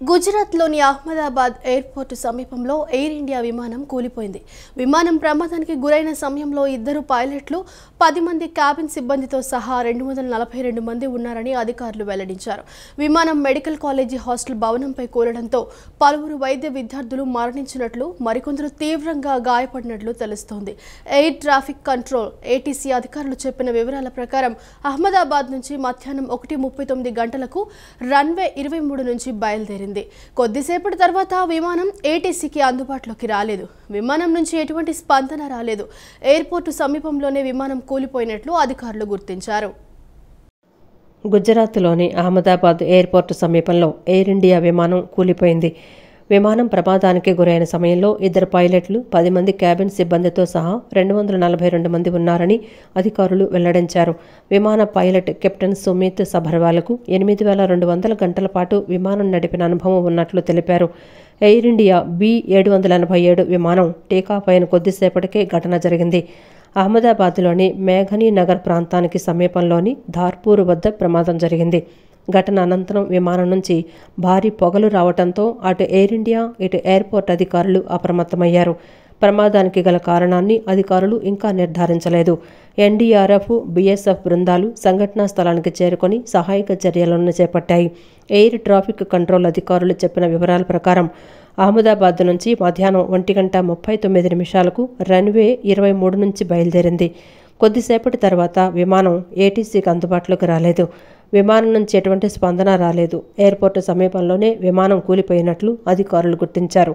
గుజరాత్లోని అహ్మదాబాద్ ఎయిర్పోర్టు సమీపంలో air India విమానం కూలిపోయింది. విమానం ప్రమాదానికి గురైన సమయంలో 2 పైలట్లు, 10 మంది క్యాబిన్ సిబ్బందితో సహా 242 మంది ఉన్నారని అధికారులు వెల్లడించారు. విమానం మెడికల్ కాలేజీ హాస్టల్ భవనంపై కూలడంతో పలువురు వైద్య విద్యార్థులు మరణించినట్లు, మరికొందరు తీవ్రంగా గాయపడినట్లు తెలుస్తోంది. ఎయిర్ ట్రాఫిక్ కంట్రోల్ ఏటీసీ అధికారులు చెప్పిన వివరాల ప్రకారం అహ్మదాబాద్ నుంచి మధ్యాహ్నం 1:39 గంటలకు రన్వే 23 నుంచి బయలుదేరింది. కొద్దిసేపటి తర్వాత విమానం ఏటీసీకి అందుబాటులోకి రాలేదు. విమానం నుంచి ఎటువంటి స్పందన రాలేదు. ఎయిర్పోర్టు సమీపంలోనే విమానం కూలిపోయినట్లు అధికారులు గుర్తించారు. గుజరాత్లోని అహ్మదాబాద్ ఎయిర్పోర్టు సమీపంలో ఎయిర్ ఇండియా విమానం కూలిపోయింది. విమానం ప్రమాదానికి గురైన సమయంలో 2 పైలట్లు, 10 మంది క్యాబిన్ సిబ్బందితో సహా 242 మంది ఉన్నారని అధికారులు వెల్లడించారు. విమాన పైలట్ కెప్టెన్ సుమిత్ సబర్వాలకు 8200 గంటల పాటు విమానం నడిపిన అనుభవం ఉన్నట్లు తెలిపారు. ఎయిర్ ఇండియా B787 విమానం టేకాఫ్ అయిన కొద్దిసేపటికే ఘటన జరిగింది. అహ్మదాబాద్లోని మేఘనీ నగర్ ప్రాంతానికి సమీపంలోని ధార్పూర్ వద్ద ప్రమాదం జరిగింది. ఘటన అనంతరం విమానం నుంచి భారీ పొగలు రావడంతో అటు ఎయిర్ ఇండియా, ఇటు ఎయిర్పోర్ట్ అధికారులు అప్రమత్తమయ్యారు. ప్రమాదానికి గల కారణాన్ని అధికారులు ఇంకా నిర్ధారించలేదు. ఎన్డీఆర్ఎఫ్, బీఎస్ఎఫ్ బృందాలు సంఘటనా స్థలానికి చేరుకొని సహాయక చర్యలను చేపట్టాయి. ఎయిర్ ట్రాఫిక్ కంట్రోల్ అధికారులు చెప్పిన వివరాల ప్రకారం అహ్మదాబాద్ నుంచి మధ్యాహ్నం 1:39 రన్వే 23 నుంచి బయలుదేరింది. కొద్దిసేపటి తర్వాత విమానం ఏటీసీకి అందుబాటులోకి రాలేదు. విమానం నుంచి ఎటువంటి స్పందన రాలేదు. ఎయిర్పోర్టు సమీపంలోనే విమానం కూలిపోయినట్లు అధికారులు గుర్తించారు.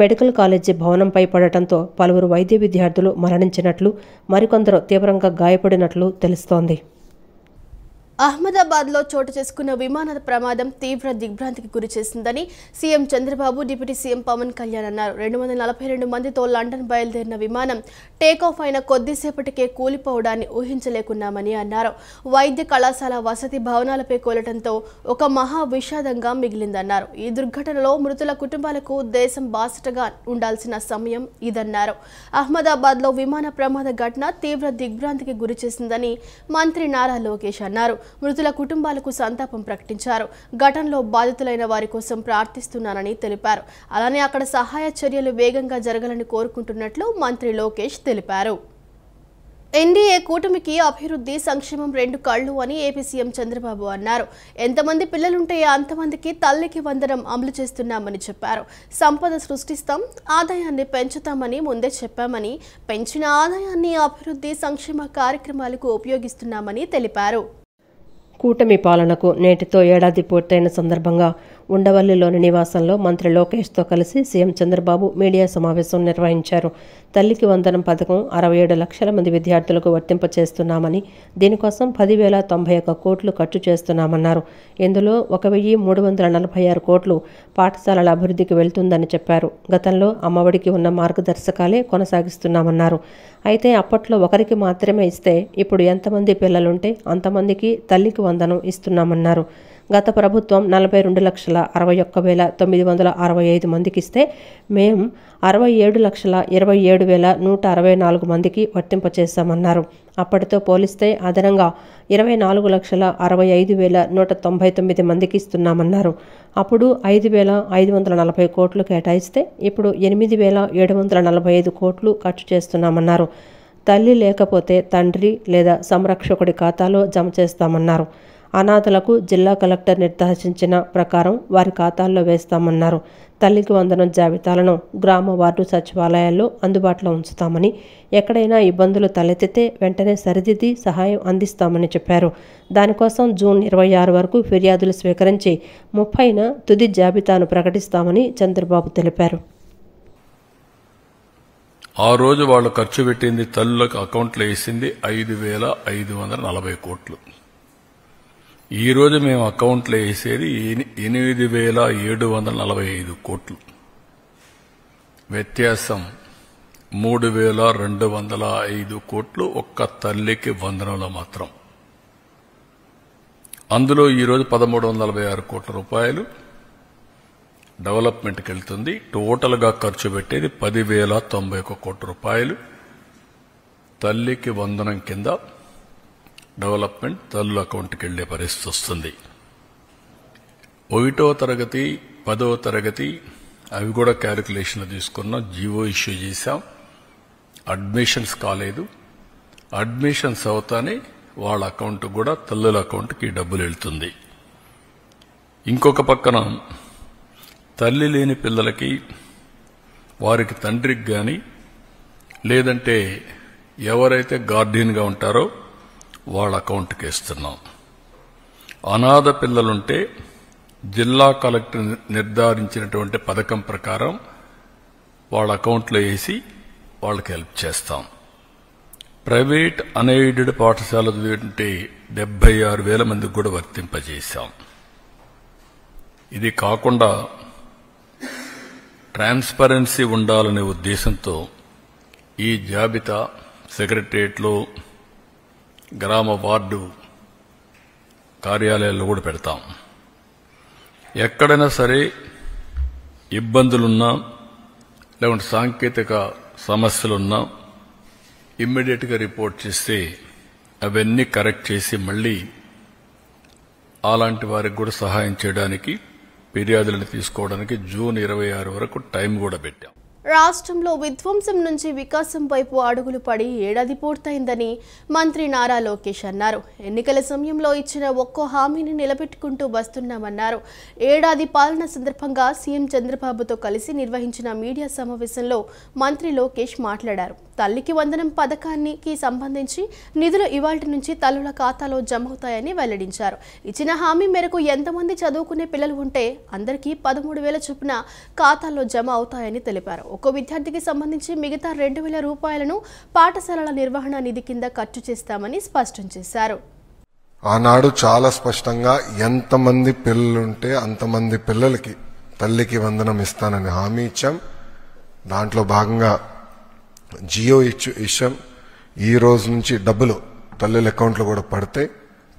మెడికల్ కాలేజీ భవనంపై పడటంతో పలువురు వైద్య విద్యార్థులు మరణించినట్లు, మరికొందరు తీవ్రంగా గాయపడినట్లు తెలుస్తోంది. అహ్మదాబాద్లో చోటు చేసుకున్న విమాన ప్రమాదం తీవ్ర దిగ్భ్రాంతికి గురిచేసిందని CM Chandrababu, deputy CM Pawan Kalyan అన్నారు. 242 మందితో లండన్ బయలుదేరిన విమానం టేకాఫ్ అయిన కొద్దిసేపటికే కూలిపోవడాన్ని ఊహించలేకున్నామని అన్నారు. వైద్య కళాశాల వసతి భవనాలపై కూలటంతో ఒక మహా విషాదంగా మిగిలిందన్నారు. ఈ దుర్ఘటనలో మృతుల కుటుంబాలకు దేశం బాసటగా ఉండాల్సిన సమయం ఇదన్నారు. అహ్మదాబాద్లో విమాన ప్రమాద ఘటన తీవ్ర దిగ్భ్రాంతికి గురిచేసిందని మంత్రి నారా లోకేష్ అన్నారు. మృతుల కుటుంబాలకు సంతాపం ప్రకటించారు. ఘటనలో బాధితులైన వారి కోసం ప్రార్థిస్తున్నానని తెలిపారు. అలానే అక్కడ సహాయ చర్యలు వేగంగా జరగాలని కోరుకుంటున్నట్లు మంత్రి లోకేష్ తెలిపారు. ఎన్డీఏ కూటమికి అభివృద్ధి, సంక్షేమం 2 కళ్ళు అని ఏపీ సీఎం చంద్రబాబు అన్నారు. ఎంతమంది పిల్లలుంటే అంతమందికి తల్లికి వందనం అమలు చేస్తున్నామని చెప్పారు. సంపద సృష్టిస్తాం, ఆదాయాన్ని పెంచుతామని ముందే చెప్పామని, పెంచిన ఆదాయాన్ని అభివృద్ధి, సంక్షేమ కార్యక్రమాలకు ఉపయోగిస్తున్నామని తెలిపారు. కూటమి పాలనకు నేటితో ఏడాది పూర్తయిన సందర్భంగా ఉండవల్లిలోని నివాసంలో మంత్రి లోకేష్తో కలిసి సీఎం చంద్రబాబు మీడియా సమావేశం నిర్వహించారు. తల్లికి వందనం పథకం 67 లక్షల మంది విద్యార్థులకు వర్తింపచేస్తున్నామని, దీనికోసం 10,091 కోట్లు ఖర్చు చేస్తున్నామన్నారు. ఇందులో 1,346 కోట్లు పాఠశాలల అభివృద్ధికి వెళ్తుందని చెప్పారు. గతంలో అమ్మఒడికి ఉన్న మార్గదర్శకాలే కొనసాగిస్తున్నామన్నారు. అయితే అప్పట్లో ఒకరికి మాత్రమే ఇస్తే ఇప్పుడు ఎంతమంది పిల్లలుంటే అంతమందికి తల్లికి వందనం ఇస్తున్నామన్నారు. గత ప్రభుత్వం 42,61,965 మందికి ఇస్తే మేము 67,27,164 మందికి వర్తింపచేశామన్నారు. అప్పటితో పోలిస్తే అదనంగా 24,65,199 మందికి ఇస్తున్నామన్నారు. అప్పుడు 5,540 కోట్లు కేటాయిస్తే ఇప్పుడు 8,745 కోట్లు ఖర్చు చేస్తున్నామన్నారు. తల్లి లేకపోతే తండ్రి లేదా సంరక్షకుడి ఖాతాలో జమ చేస్తామన్నారు. అనాథలకు జిల్లా కలెక్టర్ నిర్దేశించిన ప్రకారం వారి ఖాతాల్లో వేస్తామన్నారు. తల్లికి వందనం జాబితాలను గ్రామ వార్డు సచివాలయాల్లో అందుబాటులో ఉంచుతామని, ఎక్కడైనా ఇబ్బందులు తలెత్తితే వెంటనే సరిదిద్ది సహాయం అందిస్తామని చెప్పారు. దానికోసం జూన్ 26 వరకు ఫిర్యాదులు స్వీకరించి 30న తుది జాబితాను ప్రకటిస్తామని చంద్రబాబు తెలిపారు. ఆ రోజు వాళ్ళు ఖర్చు పెట్టింది, తల్లులకు అకౌంట్లో వేసింది 5,540 కోట్లు. ఈ రోజు మేము అకౌంట్లో వేసేది 8,745 కోట్లు. వ్యత్యాసం 3,205 కోట్లు ఒక్క తల్లికి వందనంలో మాత్రం. అందులో ఈరోజు 1,346 కోట్ల రూపాయలు డెవలప్మెంట్కి వెళ్తుంది. టోటల్గా ఖర్చు పెట్టేది 10,091 కోట్ల రూపాయలు తల్లికి వందనం కింద డెవలప్మెంట్ తల్లుల అకౌంట్కి వెళ్లే పరిస్థితి వస్తుంది. 1వ తరగతి 10వ తరగతి అవి కూడా క్యాలిక్యులేషన్లో తీసుకున్నాం. జీవో ఇష్యూ చేశాం. అడ్మిషన్స్ కాలేదు. అడ్మిషన్స్ అవుతానే వాళ్ళ అకౌంట్ కూడా తల్లుల అకౌంట్కి డబ్బులు వెళ్తుంది. ఇంకొక పక్కన తల్లి లేని పిల్లలకి వారికి తండ్రికి కానీ లేదంటే ఎవరైతే గార్డియన్గా ఉంటారో వాళ్ళ అకౌంట్కి వేస్తున్నాం. అనాథ పిల్లలుంటే జిల్లా కలెక్టర్ నిర్ధారించినటువంటి పథకం ప్రకారం వాళ్ళ అకౌంట్లో వేసి వాళ్ళకి హెల్ప్ చేస్తాం. ప్రైవేట్ అన్ఎయిడెడ్ పాఠశాల చదివితే 76,000 మందికి కూడా వర్తింపజేశాం. ఇది కాకుండా ట్రాన్స్పరెన్సీ ఉండాలనే ఉద్దేశంతో ఈ జాబితా సెక్రటరియట్లో, గ్రామ వార్డు కార్యాలయాల్లో కూడా పెడతాం. ఎక్కడైనా సరే ఇబ్బందులున్నా లేకుంటే సాంకేతిక సమస్యలున్నా ఇమ్మీడియట్గా రిపోర్ట్ చేస్తే అవన్నీ కరెక్ట్ చేసి మళ్ళీ అలాంటి వారికి కూడా సహాయం చేయడానికి, ఫిర్యాదులను తీసుకోవడానికి జూన్ 26 వరకు టైం కూడా పెట్టాం. రాష్ట్రంలో విధ్వంసం నుంచి వికాసం వైపు అడుగులు పడి ఏడాది పూర్తయిందని మంత్రి నారా లోకేష్ అన్నారు. ఎన్నికల సమయంలో ఇచ్చిన ఒక్కో హామీని నిలబెట్టుకుంటూ వస్తున్నామన్నారు. ఏడాది పాలన సందర్భంగా సీఎం చంద్రబాబుతో కలిసి నిర్వహించిన మీడియా సమావేశంలో మంత్రి లోకేష్ మాట్లాడారు. తల్లికి వందనం పథకానికి సంబంధించి నిధులు ఇవాల్టి నుంచి తల్లుల ఖాతాలో జమ అవుతాయని వెల్లడించారు. ఇచ్చిన హామీ మేరకు ఎంతమంది చదువుకునే పిల్లలు ఉంటే అందరికీ 13,000 చొప్పున ఖాతాల్లో జమ అవుతాయని తెలిపారు. ఒక్కో విద్యార్థికి సంబంధించి మిగతా 2,000 రూపాయలను పాఠశాలల నిర్వహణ నిధి కింద ఖర్చు చేస్తామని స్పష్టం చేశారు. ఆనాడు చాలా స్పష్టంగా ఎంతమంది పిల్లలుంటే అంతమంది పిల్లలకి తల్లికి వందనం ఇస్తానని హామీ ఇచ్చాం. దాంట్లో భాగంగా జియో ఇచ్చాం. ఈ రోజు నుంచి డబ్బులు తల్లుల అకౌంట్లో కూడా పడితే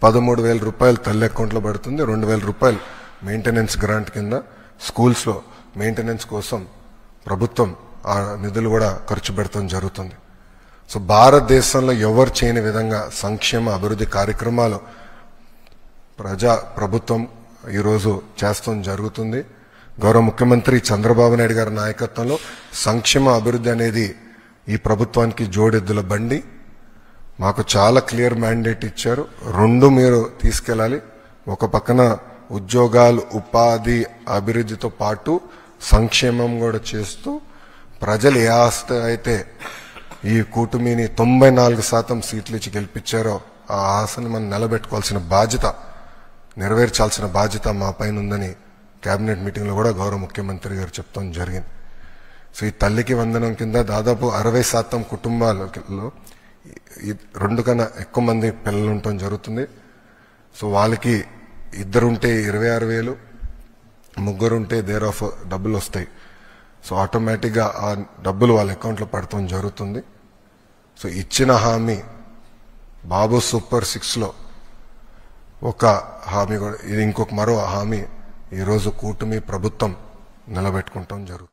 13,000 రూపాయలు తల్లి అకౌంట్లో పడుతుంది. 2,000 రూపాయలు మెయింటెనెన్స్ గ్రాంట్ కింద స్కూల్స్లో మెయింటెనెన్స్ కోసం ప్రభుత్వం ఆ నిధులు కూడా ఖర్చు పెడతాం జరుగుతుంది. సో భారతదేశంలో ఎవరు చేయని విధంగా సంక్షేమ అభివృద్ధి కార్యక్రమాలు ప్రభుత్వం ఈరోజు చేస్తాం జరుగుతుంది. గౌరవ ముఖ్యమంత్రి చంద్రబాబు నాయుడు గారి నాయకత్వంలో సంక్షేమ అభివృద్ధి అనేది ఈ ప్రభుత్వానికి జోడెద్దుల బండి. మాకు చాలా క్లియర్ మ్యాండేట్ ఇచ్చారు. 2 మీరు తీసుకెళ్ళాలి. ఒక పక్కన ఉద్యోగాలు, ఉపాధి, అభివృద్ధితో పాటు సంక్షేమం కూడా చేస్తూ ప్రజలు ఏ ఆస్తి అయితే ఈ కూటమిని 94% సీట్లు ఇచ్చి గెలిపించారో ఆ ఆశని మనం నిలబెట్టుకోవాల్సిన బాధ్యత, నెరవేర్చాల్సిన బాధ్యత మా పైన ఉందని కేబినెట్ మీటింగ్లో కూడా గౌరవ ముఖ్యమంత్రి గారు చెప్తాం జరిగింది. సో ఈ తల్లికి వందనం కింద దాదాపు 60% కుటుంబాలలో 2 కన్నా ఎక్కువ మంది పిల్లలు ఉండటం జరుగుతుంది. సో వాళ్ళకి 2 ఉంటే 26,000, 3 ఉంటే దేర్ ఆఫ్ డబ్బులు వస్తాయి. సో ఆటోమేటిక్గా ఆ డబ్బులు వాళ్ళ అకౌంట్లో పడటం జరుగుతుంది. సో ఇచ్చిన హామీ బాబు సూపర్ 6లో ఒక హామీ కూడా, ఇది ఇంకొక మరో హామీ ఈరోజు కూటమి ప్రభుత్వం నిలబెట్టుకుంటాం జరుగుతుంది.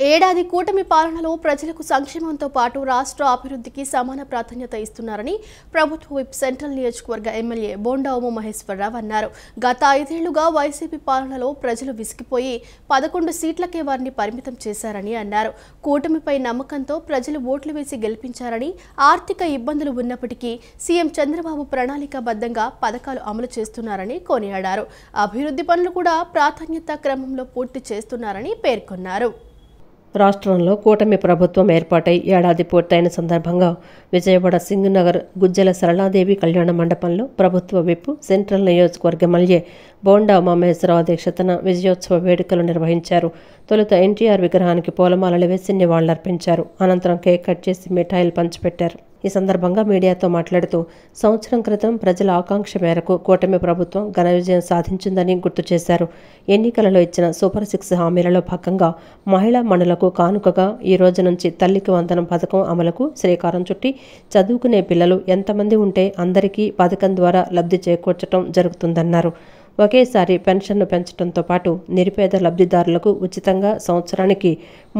ఏడాది కూటమి పాలనలో ప్రజలకు సంక్షేమంతో పాటు రాష్ట్ర అభివృద్ధికి సమాన ప్రాధాన్యత ఇస్తున్నారని ప్రభుత్వ విప్ సెంట్రల్ నియోజకవర్గ ఎమ్మెల్యే బోండా ఉమామహేశ్వరరావు అన్నారు. గత 5 ఏళ్లుగా వైసీపీ పాలనలో ప్రజలు విసిగిపోయి 11 సీట్లకే వారిని పరిమితం చేశారని అన్నారు. కూటమిపై నమ్మకంతో ప్రజలు ఓట్లు వేసి గెలిపించారని, ఆర్థిక ఇబ్బందులు ఉన్నప్పటికీ సీఎం చంద్రబాబు ప్రణాళికాబద్ధంగా పథకాలు అమలు చేస్తున్నారని కొనియాడారు. అభివృద్ధి పనులు కూడా ప్రాధాన్యత క్రమంలో పూర్తి చేస్తున్నారని పేర్కొన్నారు. రాష్ట్రంలో కూటమి ప్రభుత్వం ఏర్పాటై ఏడాది పూర్తయిన సందర్భంగా విజయవాడ సింగనగర్ గుజ్జల సరళాదేవి కళ్యాణ మండపంలో ప్రభుత్వ విప్ సెంట్రల్ నియోజకవర్గ ఎమ్మెల్యే బోండా ఉమామహేశ్వరరావు అధ్యక్షతన విజయోత్సవ వేడుకలు నిర్వహించారు. తొలుత ఎన్టీఆర్ విగ్రహానికి పూలమాలలు వేసి నివాళులర్పించారు. అనంతరం కేక్ కట్ చేసి మిఠాయిలు పంచిపెట్టారు. ఈ సందర్భంగా మీడియాతో మాట్లాడుతూ సంవత్సరం క్రితం ప్రజల ఆకాంక్ష మేరకు కూటమి ప్రభుత్వం ఘన విజయం సాధించిందని గుర్తు చేశారు. ఎన్నికలలో ఇచ్చిన సూపర్ 6 హామీలలో భాగంగా మహిళా మణులకు కానుకగా ఈ రోజు నుంచి తల్లికి వందనం పథకం అమలుకు శ్రీకారం చుట్టి చదువుకునే పిల్లలు ఎంతమంది ఉంటే అందరికీ పథకం ద్వారా లబ్ధి చేకూర్చడం జరుగుతుందన్నారు. ఒకేసారి పెన్షన్ను పెంచడంతో పాటు నిరుపేద లబ్ధిదారులకు ఉచితంగా సంవత్సరానికి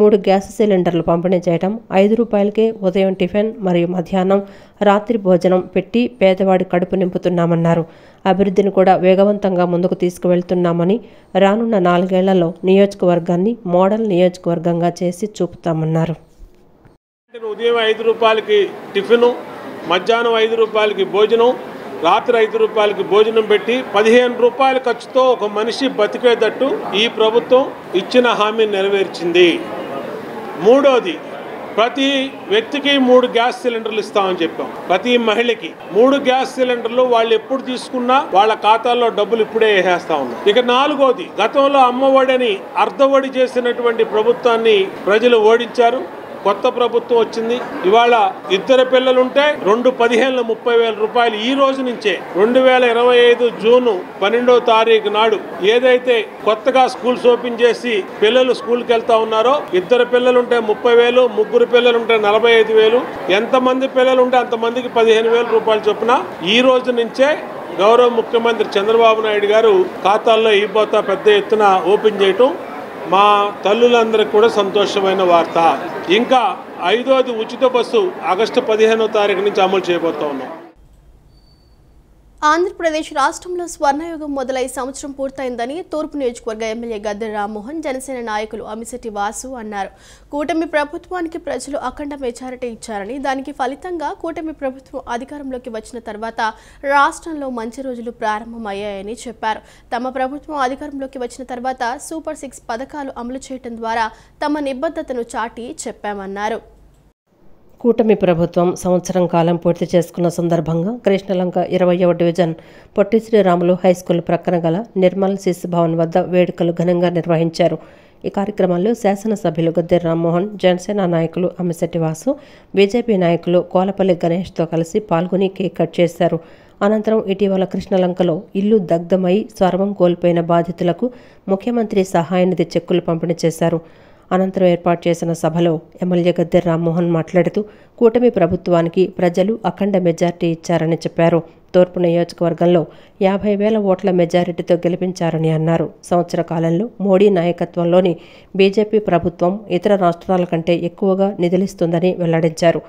3 గ్యాస్ సిలిండర్లు పంపిణీ చేయడం, 5 రూపాయలకే ఉదయం టిఫిన్ మరియు మధ్యాహ్నం, రాత్రి భోజనం పెట్టి పేదవాడి కడుపు నింపుతున్నామన్నారు. అభివృద్ధిని కూడా వేగవంతంగా ముందుకు తీసుకువెళ్తున్నామని, రానున్న 4 ఏళ్లలో నియోజకవర్గాన్ని మోడల్ నియోజకవర్గంగా చేసి చూపుతామన్నారు. ఉదయం 5 రూపాయలకి టిఫిను, మధ్యాహ్నం 5 రూపాయలకి భోజనం, రాత్రి 5 రూపాయలకి భోజనం పెట్టి 15 రూపాయల ఖర్చుతో ఒక మనిషి బతికేటట్టు ఈ ప్రభుత్వం ఇచ్చిన హామీ నెరవేర్చింది. మూడోది, ప్రతి వ్యక్తికి 3 గ్యాస్ సిలిండర్లు ఇస్తామని చెప్పాం. ప్రతి మహిళకి 3 గ్యాస్ సిలిండర్లు వాళ్ళు ఎప్పుడు తీసుకున్నా వాళ్ళ ఖాతాల్లో డబ్బులు ఇప్పుడే వేసేస్తా ఉన్నాం. ఇక 4వది, గతంలో అమ్మఒడిని అర్ధఒడి చేసినటువంటి ప్రభుత్వాన్ని ప్రజలు ఓడించారు. కొత్త ప్రభుత్వం వచ్చింది. ఇవాళ 2 పిల్లలుంటే 2 15 30,000 రూపాయలు ఈ రోజు నుంచే 2025 జూన్ 12వ తారీఖు నాడు ఏదైతే కొత్తగా స్కూల్స్ ఓపెన్ చేసి పిల్లలు స్కూల్కి వెళ్తా ఉన్నారో, 2 పిల్లలుంటే 30,000, 3 పిల్లలుంటే 45,000, ఎంతమంది పిల్లలుంటే అంతమందికి 15,000 రూపాయలు చొప్పున ఈ రోజు నుంచే గౌరవ ముఖ్యమంత్రి చంద్రబాబు నాయుడు గారు ఖాతాల్లో ఇవ్వబోతా పెద్ద ఎత్తున ఓపెన్ చేయటం మా తల్లులందరికీ కూడా సంతోషమైన వార్త. ఇంకా 5వది, ఉచిత బస్సు ఆగస్టు 15వ తారీఖు నుంచి అమలు చేయబోతా ఉన్నాం. ఆంధ్రప్రదేశ్ రాష్ట్రంలో స్వర్ణయుగం మొదలై సంవత్సరం పూర్తయిందని తూర్పు నియోజకవర్గ ఎమ్మెల్యే గద్దె రామ్మోహన్, జనసేన నాయకులు అమిశెట్టి వాసు అన్నారు. కూటమి ప్రభుత్వానికి ప్రజలు అఖండ మెజారిటీ ఇచ్చారని, దానికి ఫలితంగా కూటమి ప్రభుత్వం అధికారంలోకి వచ్చిన తర్వాత రాష్ట్రంలో మంచి రోజులు ప్రారంభమయ్యాయని చెప్పారు. తమ ప్రభుత్వం అధికారంలోకి వచ్చిన తర్వాత సూపర్ 6 పథకాలు అమలు చేయడం ద్వారా తమ నిబద్ధతను చాటి చెప్పామన్నారు. కూటమి ప్రభుత్వం సంవత్సరం కాలం పూర్తి చేసుకున్న సందర్భంగా కృష్ణలంక 20వ డివిజన్ పొట్టి శ్రీరాములు హైస్కూల్ ప్రక్కన గల నిర్మల్ శిశు భవన్ వద్ద వేడుకలు ఘనంగా నిర్వహించారు. ఈ కార్యక్రమంలో శాసనసభ్యులు గద్దె రామ్మోహన్, జనసేన నాయకులు అమిశెట్టి వాసు, బీజేపీ నాయకులు కోలపల్లి గణేష్తో కలిసి పాల్గొని కేక్ కట్ చేశారు. అనంతరం ఇటీవల కృష్ణలంకలో ఇల్లు దగ్ధమై స్వర్వం కోల్పోయిన బాధితులకు ముఖ్యమంత్రి సహాయ నిధి చెక్కులు పంపిణీ చేశారు. అనంతరం ఏర్పాటు చేసిన సభలో ఎమ్మెల్యే గద్దె రామ్మోహన్ మాట్లాడుతూ కూటమి ప్రభుత్వానికి ప్రజలు అఖండ మెజార్టీ ఇచ్చారని చెప్పారు. తూర్పు నియోజకవర్గంలో 50,000 ఓట్ల మెజారిటీతో గెలిపించారని అన్నారు. సంవత్సర కాలంలో మోడీ నాయకత్వంలోని బీజేపీ ప్రభుత్వం ఇతర రాష్ట్రాల కంటే ఎక్కువగా నిధులిస్తుందని వెల్లడించారు.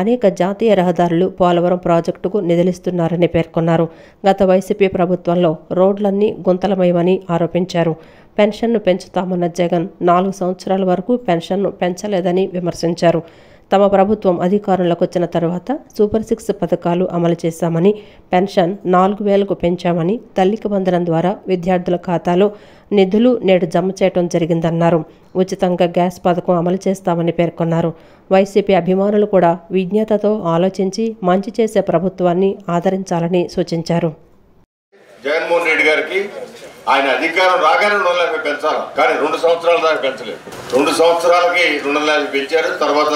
అనేక జాతీయ రహదారులు పోలవరం ప్రాజెక్టుకు నిధులిస్తున్నారని పేర్కొన్నారు. గత వైసీపీ ప్రభుత్వంలో రోడ్లన్నీ గుంతలమయమని ఆరోపించారు. పెన్షన్ను పెంచుతామన్న జగన్ 4 సంవత్సరాల వరకు పెన్షన్ను పెంచలేదని విమర్శించారు. తమ ప్రభుత్వం అధికారంలోకి వచ్చిన తర్వాత సూపర్ 6 పథకాలు అమలు చేశామని, పెన్షన్ 4,000కు పెంచామని, తల్లికి వందనం ద్వారా విద్యార్థుల ఖాతాలో నిధులు నేడు జమ చేయడం జరిగిందన్నారు. ఉచితంగా గ్యాస్ పథకం అమలు చేస్తామని పేర్కొన్నారు. వైసీపీ అభిమానులు కూడా విజ్ఞతతో ఆలోచించి మంచి చేసే ప్రభుత్వాన్ని ఆదరించాలని సూచించారు. జగన్మోహన్ రెడ్డి గారికి ఆయన అధికారం రాగానే 250 పెంచాలి, కానీ 2 సంవత్సరాల దాకా పెంచలేదు. 2 సంవత్సరాలకి 250 పెంచారు. తర్వాత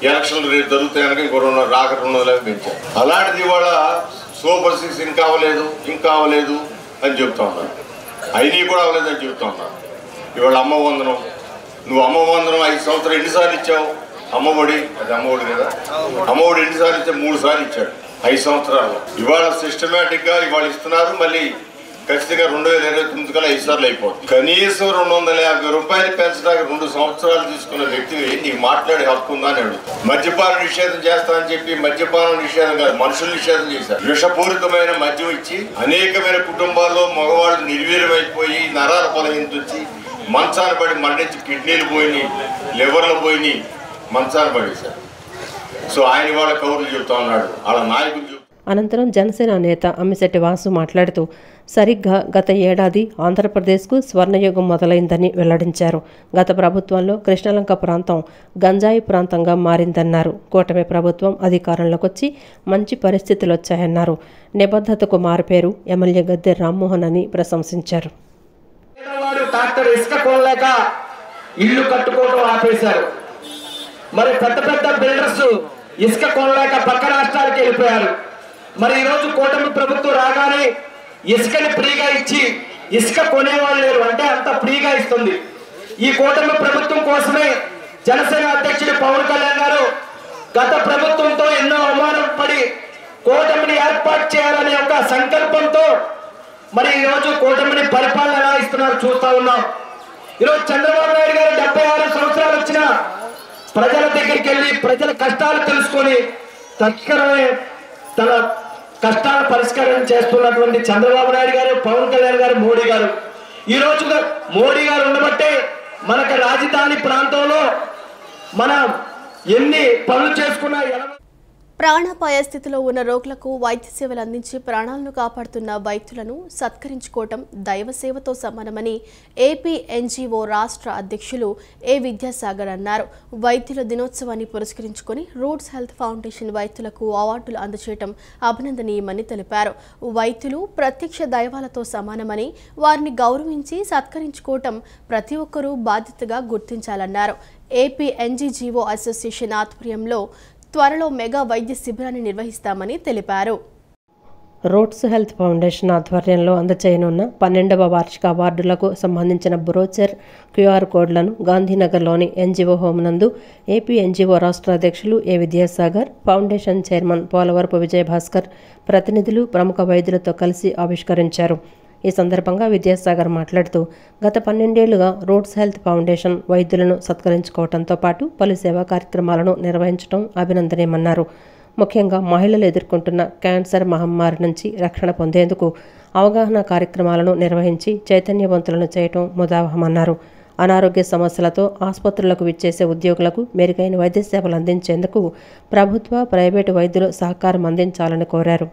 ఎలక్షన్లు రేపు జరుగుతాయని ఇంకో 250 పెంచారు. అలాంటిది ఇవాళ సూపర్ 6 ఇంకా అవ్వలేదు అని చెప్తా ఉన్నారు. అయినా కూడా అవ్వలేదు అని చెప్తా ఉన్నారు. ఇవాళ అమ్మ వందనం, నువ్వు అమ్మ వందనం 5 సంవత్సరాలు ఎన్నిసార్లు ఇచ్చావు? అమ్మఒడి, అది అమ్మఒడి కదా, అమ్మఒడి ఎన్నిసార్లు ఇచ్చా? 3 సార్లు ఇచ్చాడు 5 సంవత్సరాలు. ఇవాళ సిస్టమేటిక్ గా ఇవాళ ఇస్తున్నారు. మళ్ళీ ఖచ్చితంగా 2029 కల్లా 5 సార్లు అయిపోతుంది. కనీసం 250 రూపాయలు పెంచడానికి 2 సంవత్సరాలు తీసుకున్న వ్యక్తిని నీకు మాట్లాడే హక్కు ఉందా అని అడుగుతాం. మద్యపాన నిషేధం చేస్తానని చెప్పి మద్యపాన నిషేధం కాదు, మనుషులు నిషేధం చేశారు. విషపూరితమైన మద్యం ఇచ్చి అనేకమైన కుటుంబాల్లో మగవాళ్ళు నిర్వీర్యమైపోయి నరాల బలహీనత వచ్చి మంచాన పడి మరణించి కిడ్నీలు పోయినాయి, లివర్లు పోయినాయి, మంచాన పడేశారు. సో ఆయన వాళ్ళ కౌరులు చెబుతా ఉన్నాడు, వాళ్ళ నాయకులు. అనంతరం జనసేన నేత అమిశెట్టి వాసు మాట్లాడుతూ సరిగ్గా గత ఏడాది ఆంధ్రప్రదేశ్కు స్వర్ణయుగం మొదలైందని వెల్లడించారు. గత ప్రభుత్వంలో కృష్ణలంక ప్రాంతం గంజాయి ప్రాంతంగా మారిందన్నారు. కూటమి ప్రభుత్వం అధికారంలోకి వచ్చి మంచి పరిస్థితులు వచ్చాయన్నారు. నిబద్ధతకు మారుపేరు ఎమ్మెల్యే గద్దె రామ్మోహన్ అని ప్రశంసించారు. ఇల్లు కట్టుకోవడం ఆపేశారు. మరి పెద్ద పెద్ద బిల్డర్స్ ఇసుక కొనలేక పక్క రాష్ట్రాలకు వెళ్ళిపోయారు. మరి ఈరోజు కూటమి ప్రభుత్వం రాగానే ఇసుకని ఫ్రీగా ఇచ్చి ఇసుక కొనేవాళ్ళు లేరు, అంటే అంత ఫ్రీగా ఇస్తుంది. ఈ కూటమి ప్రభుత్వం కోసమే జనసేన అధ్యక్షుడు పవన్ కళ్యాణ్ గారు గత ప్రభుత్వంతో ఎన్నో అవమానం పడి కూటమిని ఏర్పాటు చేయాలనే ఒక సంకల్పంతో మరి ఈరోజు కూటమిని పరిపాలన ఎలా ఇస్తున్నారు చూస్తా ఉన్నాం. ఈరోజు చంద్రబాబు నాయుడు గారు 76 సంవత్సరాలు వచ్చిన ప్రజల దగ్గరికి వెళ్ళి ప్రజల కష్టాలు తెలుసుకొని తక్షణమే తన కష్టాల పరిష్కారం చేస్తున్నటువంటి చంద్రబాబు నాయుడు గారు, పవన్ కళ్యాణ్ గారు, మోడీ గారు. ఈ రోజు మోడీ గారు ఉండబట్టే మనకు రాజధాని ప్రాంతంలో మనం ఎన్ని పనులు చేసుకున్నా ప్రాణాపాయ స్థితిలో ఉన్న రోగులకు వైద్య సేవలు అందించి ప్రాణాలను కాపాడుతున్న వైద్యులను సత్కరించుకోవటం దైవ సేవతో సమానమని ఏపీ ఎన్జీఓ రాష్ట్ర అధ్యక్షులు ఏ విద్యాసాగర్ అన్నారు. వైద్యుల దినోత్సవాన్ని పురస్కరించుకొని రూట్స్ హెల్త్ ఫౌండేషన్ వైద్యులకు అవార్డులు అందజేయటం అభినందనీయమని తెలిపారు. వైద్యులు ప్రత్యక్ష దైవాలతో సమానమని వారిని గౌరవించి సత్కరించుకోవటం ప్రతి ఒక్కరూ బాధ్యతగా గుర్తించాలన్నారు. ఏపీ ఎన్జీఓ అసోసియేషన్ ఆధ్వర్యంలో త్వరలో మెగా వైద్య శిబిరాన్ని నిర్వహిస్తామని తెలిపారు. రూట్స్ హెల్త్ ఫౌండేషన్ ఆధ్వర్యంలో అందచేయనున్న 12వ వార్షిక అవార్డులకు సంబంధించిన బ్రోచర్, క్యూఆర్ కోడ్లను గాంధీనగర్లోని ఎన్జీఓ హోమ్ నందు ఏపీ ఎన్జీఓ రాష్ట్ర అధ్యక్షులు ఏ విద్యాసాగర్, ఫౌండేషన్ చైర్మన్ పోలవరపు విజయభాస్కర్, ప్రతినిధులు, ప్రముఖ వైద్యులతో కలిసి ఆవిష్కరించారు. ఈ సందర్భంగా విద్యాసాగర్ మాట్లాడుతూ గత 12 ఏళ్లుగా రూట్స్ హెల్త్ ఫౌండేషన్ వైద్యులను సత్కరించుకోవడంతో పాటు పలు సేవా కార్యక్రమాలను నిర్వహించడం అభినందనీయమన్నారు. ముఖ్యంగా మహిళలు ఎదుర్కొంటున్న క్యాన్సర్ మహమ్మారి నుంచి రక్షణ పొందేందుకు అవగాహన కార్యక్రమాలను నిర్వహించి చైతన్యవంతులను చేయటం ముదావహమన్నారు. అనారోగ్య సమస్యలతో ఆసుపత్రులకు విచ్చేసే ఉద్యోగులకు మెరుగైన వైద్య సేవలు అందించేందుకు ప్రభుత్వ, ప్రైవేటు వైద్యులు సహకారం అందించాలని కోరారు.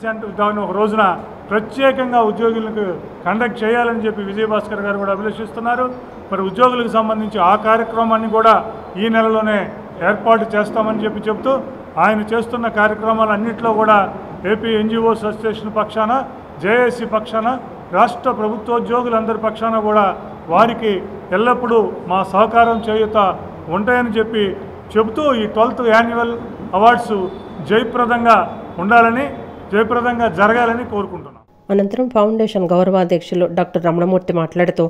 సెంటర్ దాని ఒక రోజున ప్రత్యేకంగా ఉద్యోగులకు కండక్ట్ చేయాలని చెప్పి విజయభాస్కర్ గారు కూడా అభిలషిస్తున్నారు. మరి ఉద్యోగులకు సంబంధించి ఆ కార్యక్రమాన్ని కూడా ఈ నెలలోనే ఏర్పాటు చేస్తామని చెప్తూ ఆయన చేస్తున్న కార్యక్రమాలన్నింటిలో కూడా ఏపీ ఎన్జీఓ అసోసియేషన్ పక్షాన, జేఏసీ పక్షాన, రాష్ట్ర ప్రభుత్వోద్యోగులందరి పక్షాన కూడా వారికి ఎల్లప్పుడూ మా సహకారం చేయుత ఉంటాయని చెబుతూ ఈ 12th యాన్యువల్ అవార్డ్స్ జయప్రదంగా జరగాలని కోరుకుంటున్నాం. అనంతరం ఫౌండేషన్ గౌరవాధ్యక్షులు డాక్టర్ రమణమూర్తి మాట్లాడుతూ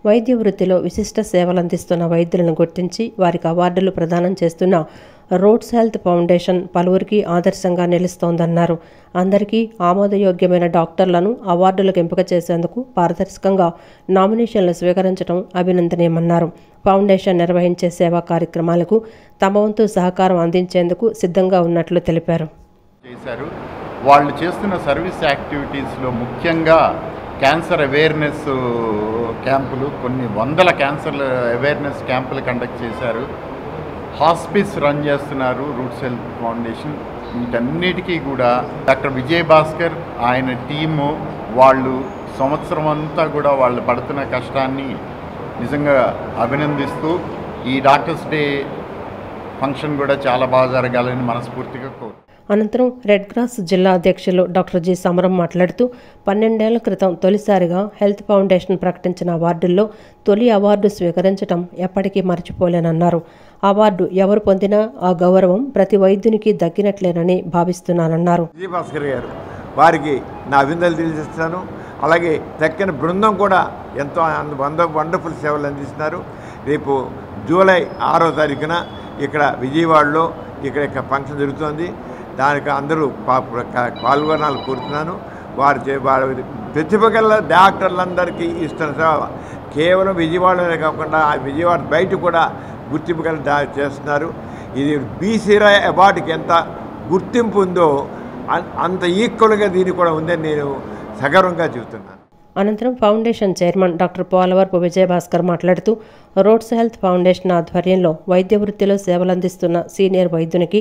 వైద్య వృత్తిలో విశిష్ట సేవలు అందిస్తున్న వైద్యులను గుర్తించి వారికి అవార్డులు ప్రదానం చేస్తున్న రూట్స్ హెల్త్ ఫౌండేషన్ పలువురికి ఆదర్శంగా నిలుస్తోందన్నారు. అందరికీ ఆమోదయోగ్యమైన డాక్టర్లను అవార్డులకు ఎంపిక చేసేందుకు పారదర్శకంగా నామినేషన్లు స్వీకరించడం అభినందనీయమన్నారు. ఫౌండేషన్ నిర్వహించే సేవా కార్యక్రమాలకు తమ వంతు సహకారం అందించేందుకు సిద్ధంగా ఉన్నట్లు తెలిపారు. వాళ్ళు చేస్తున్న సర్వీస్ యాక్టివిటీస్లో ముఖ్యంగా క్యాన్సర్ అవేర్నెస్ క్యాంపులు, కొన్ని వందల క్యాన్సర్ అవేర్నెస్ క్యాంపులు కండక్ట్ చేశారు. హాస్పిస్ రన్ చేస్తున్నారు రూట్స్ హెల్త్ ఫౌండేషన్. వీటన్నిటికీ కూడా డాక్టర్ విజయభాస్కర్, ఆయన టీము వాళ్ళు సంవత్సరం అంతా కూడా వాళ్ళు పడుతున్న కష్టాన్ని నిజంగా అభినందిస్తూ ఈ డాక్టర్స్ డే ఫంక్షన్ కూడా చాలా బాగా జరగాలని మనస్ఫూర్తిగా కోరు. అనంతరం రెడ్ క్రాస్ జిల్లా అధ్యక్షులు డాక్టర్ జి సమరం మాట్లాడుతూ 12 ఏళ్ల క్రితం తొలిసారిగా హెల్త్ ఫౌండేషన్ ప్రకటించిన అవార్డుల్లో తొలి అవార్డు స్వీకరించడం ఎప్పటికీ మర్చిపోలేనన్నారు. అవార్డు ఎవరు పొందినా ఆ గౌరవం ప్రతి వైద్యునికి దక్కినట్లేనని భావిస్తున్నానన్నారు. విజయభాస్కర్ గారు వారికి నా అభినందనలు తెలియజేస్తున్నాను. అలాగే దక్కిన బృందం కూడా ఎంతో వండర్ఫుల్ సేవలు అందిస్తున్నారు. రేపు జూలై 6వ తారీఖున ఇక్కడ విజయవాడలో ఇక్కడ ఫంక్షన్ జరుగుతోంది. దానికి అందరూ పాల్గొనాలని కోరుతున్నాను. వారి ప్రతిభ గల డాక్టర్లందరికీ ఇస్తున్న సేవ కేవలం విజయవాడలోనే కాకుండా ఆ విజయవాడ బయట కూడా గుర్తింపు గల చేస్తున్నారు. ఇది బీసీరాయ్ అవార్డుకి ఎంత గుర్తింపు ఉందో అంత ఈక్వల్గా దీనికి కూడా ఉందని నేను సగర్వంగా చెబుతున్నాను. అనంతరం foundation chairman doctor Polavarapu Vijayabhaskar మాట్లాడుతూ రూట్స్ హెల్త్ ఫౌండేషన్ ఆధ్వర్యంలో వైద్య వృత్తిలో సేవలందిస్తున్న సీనియర్ వైద్యునికి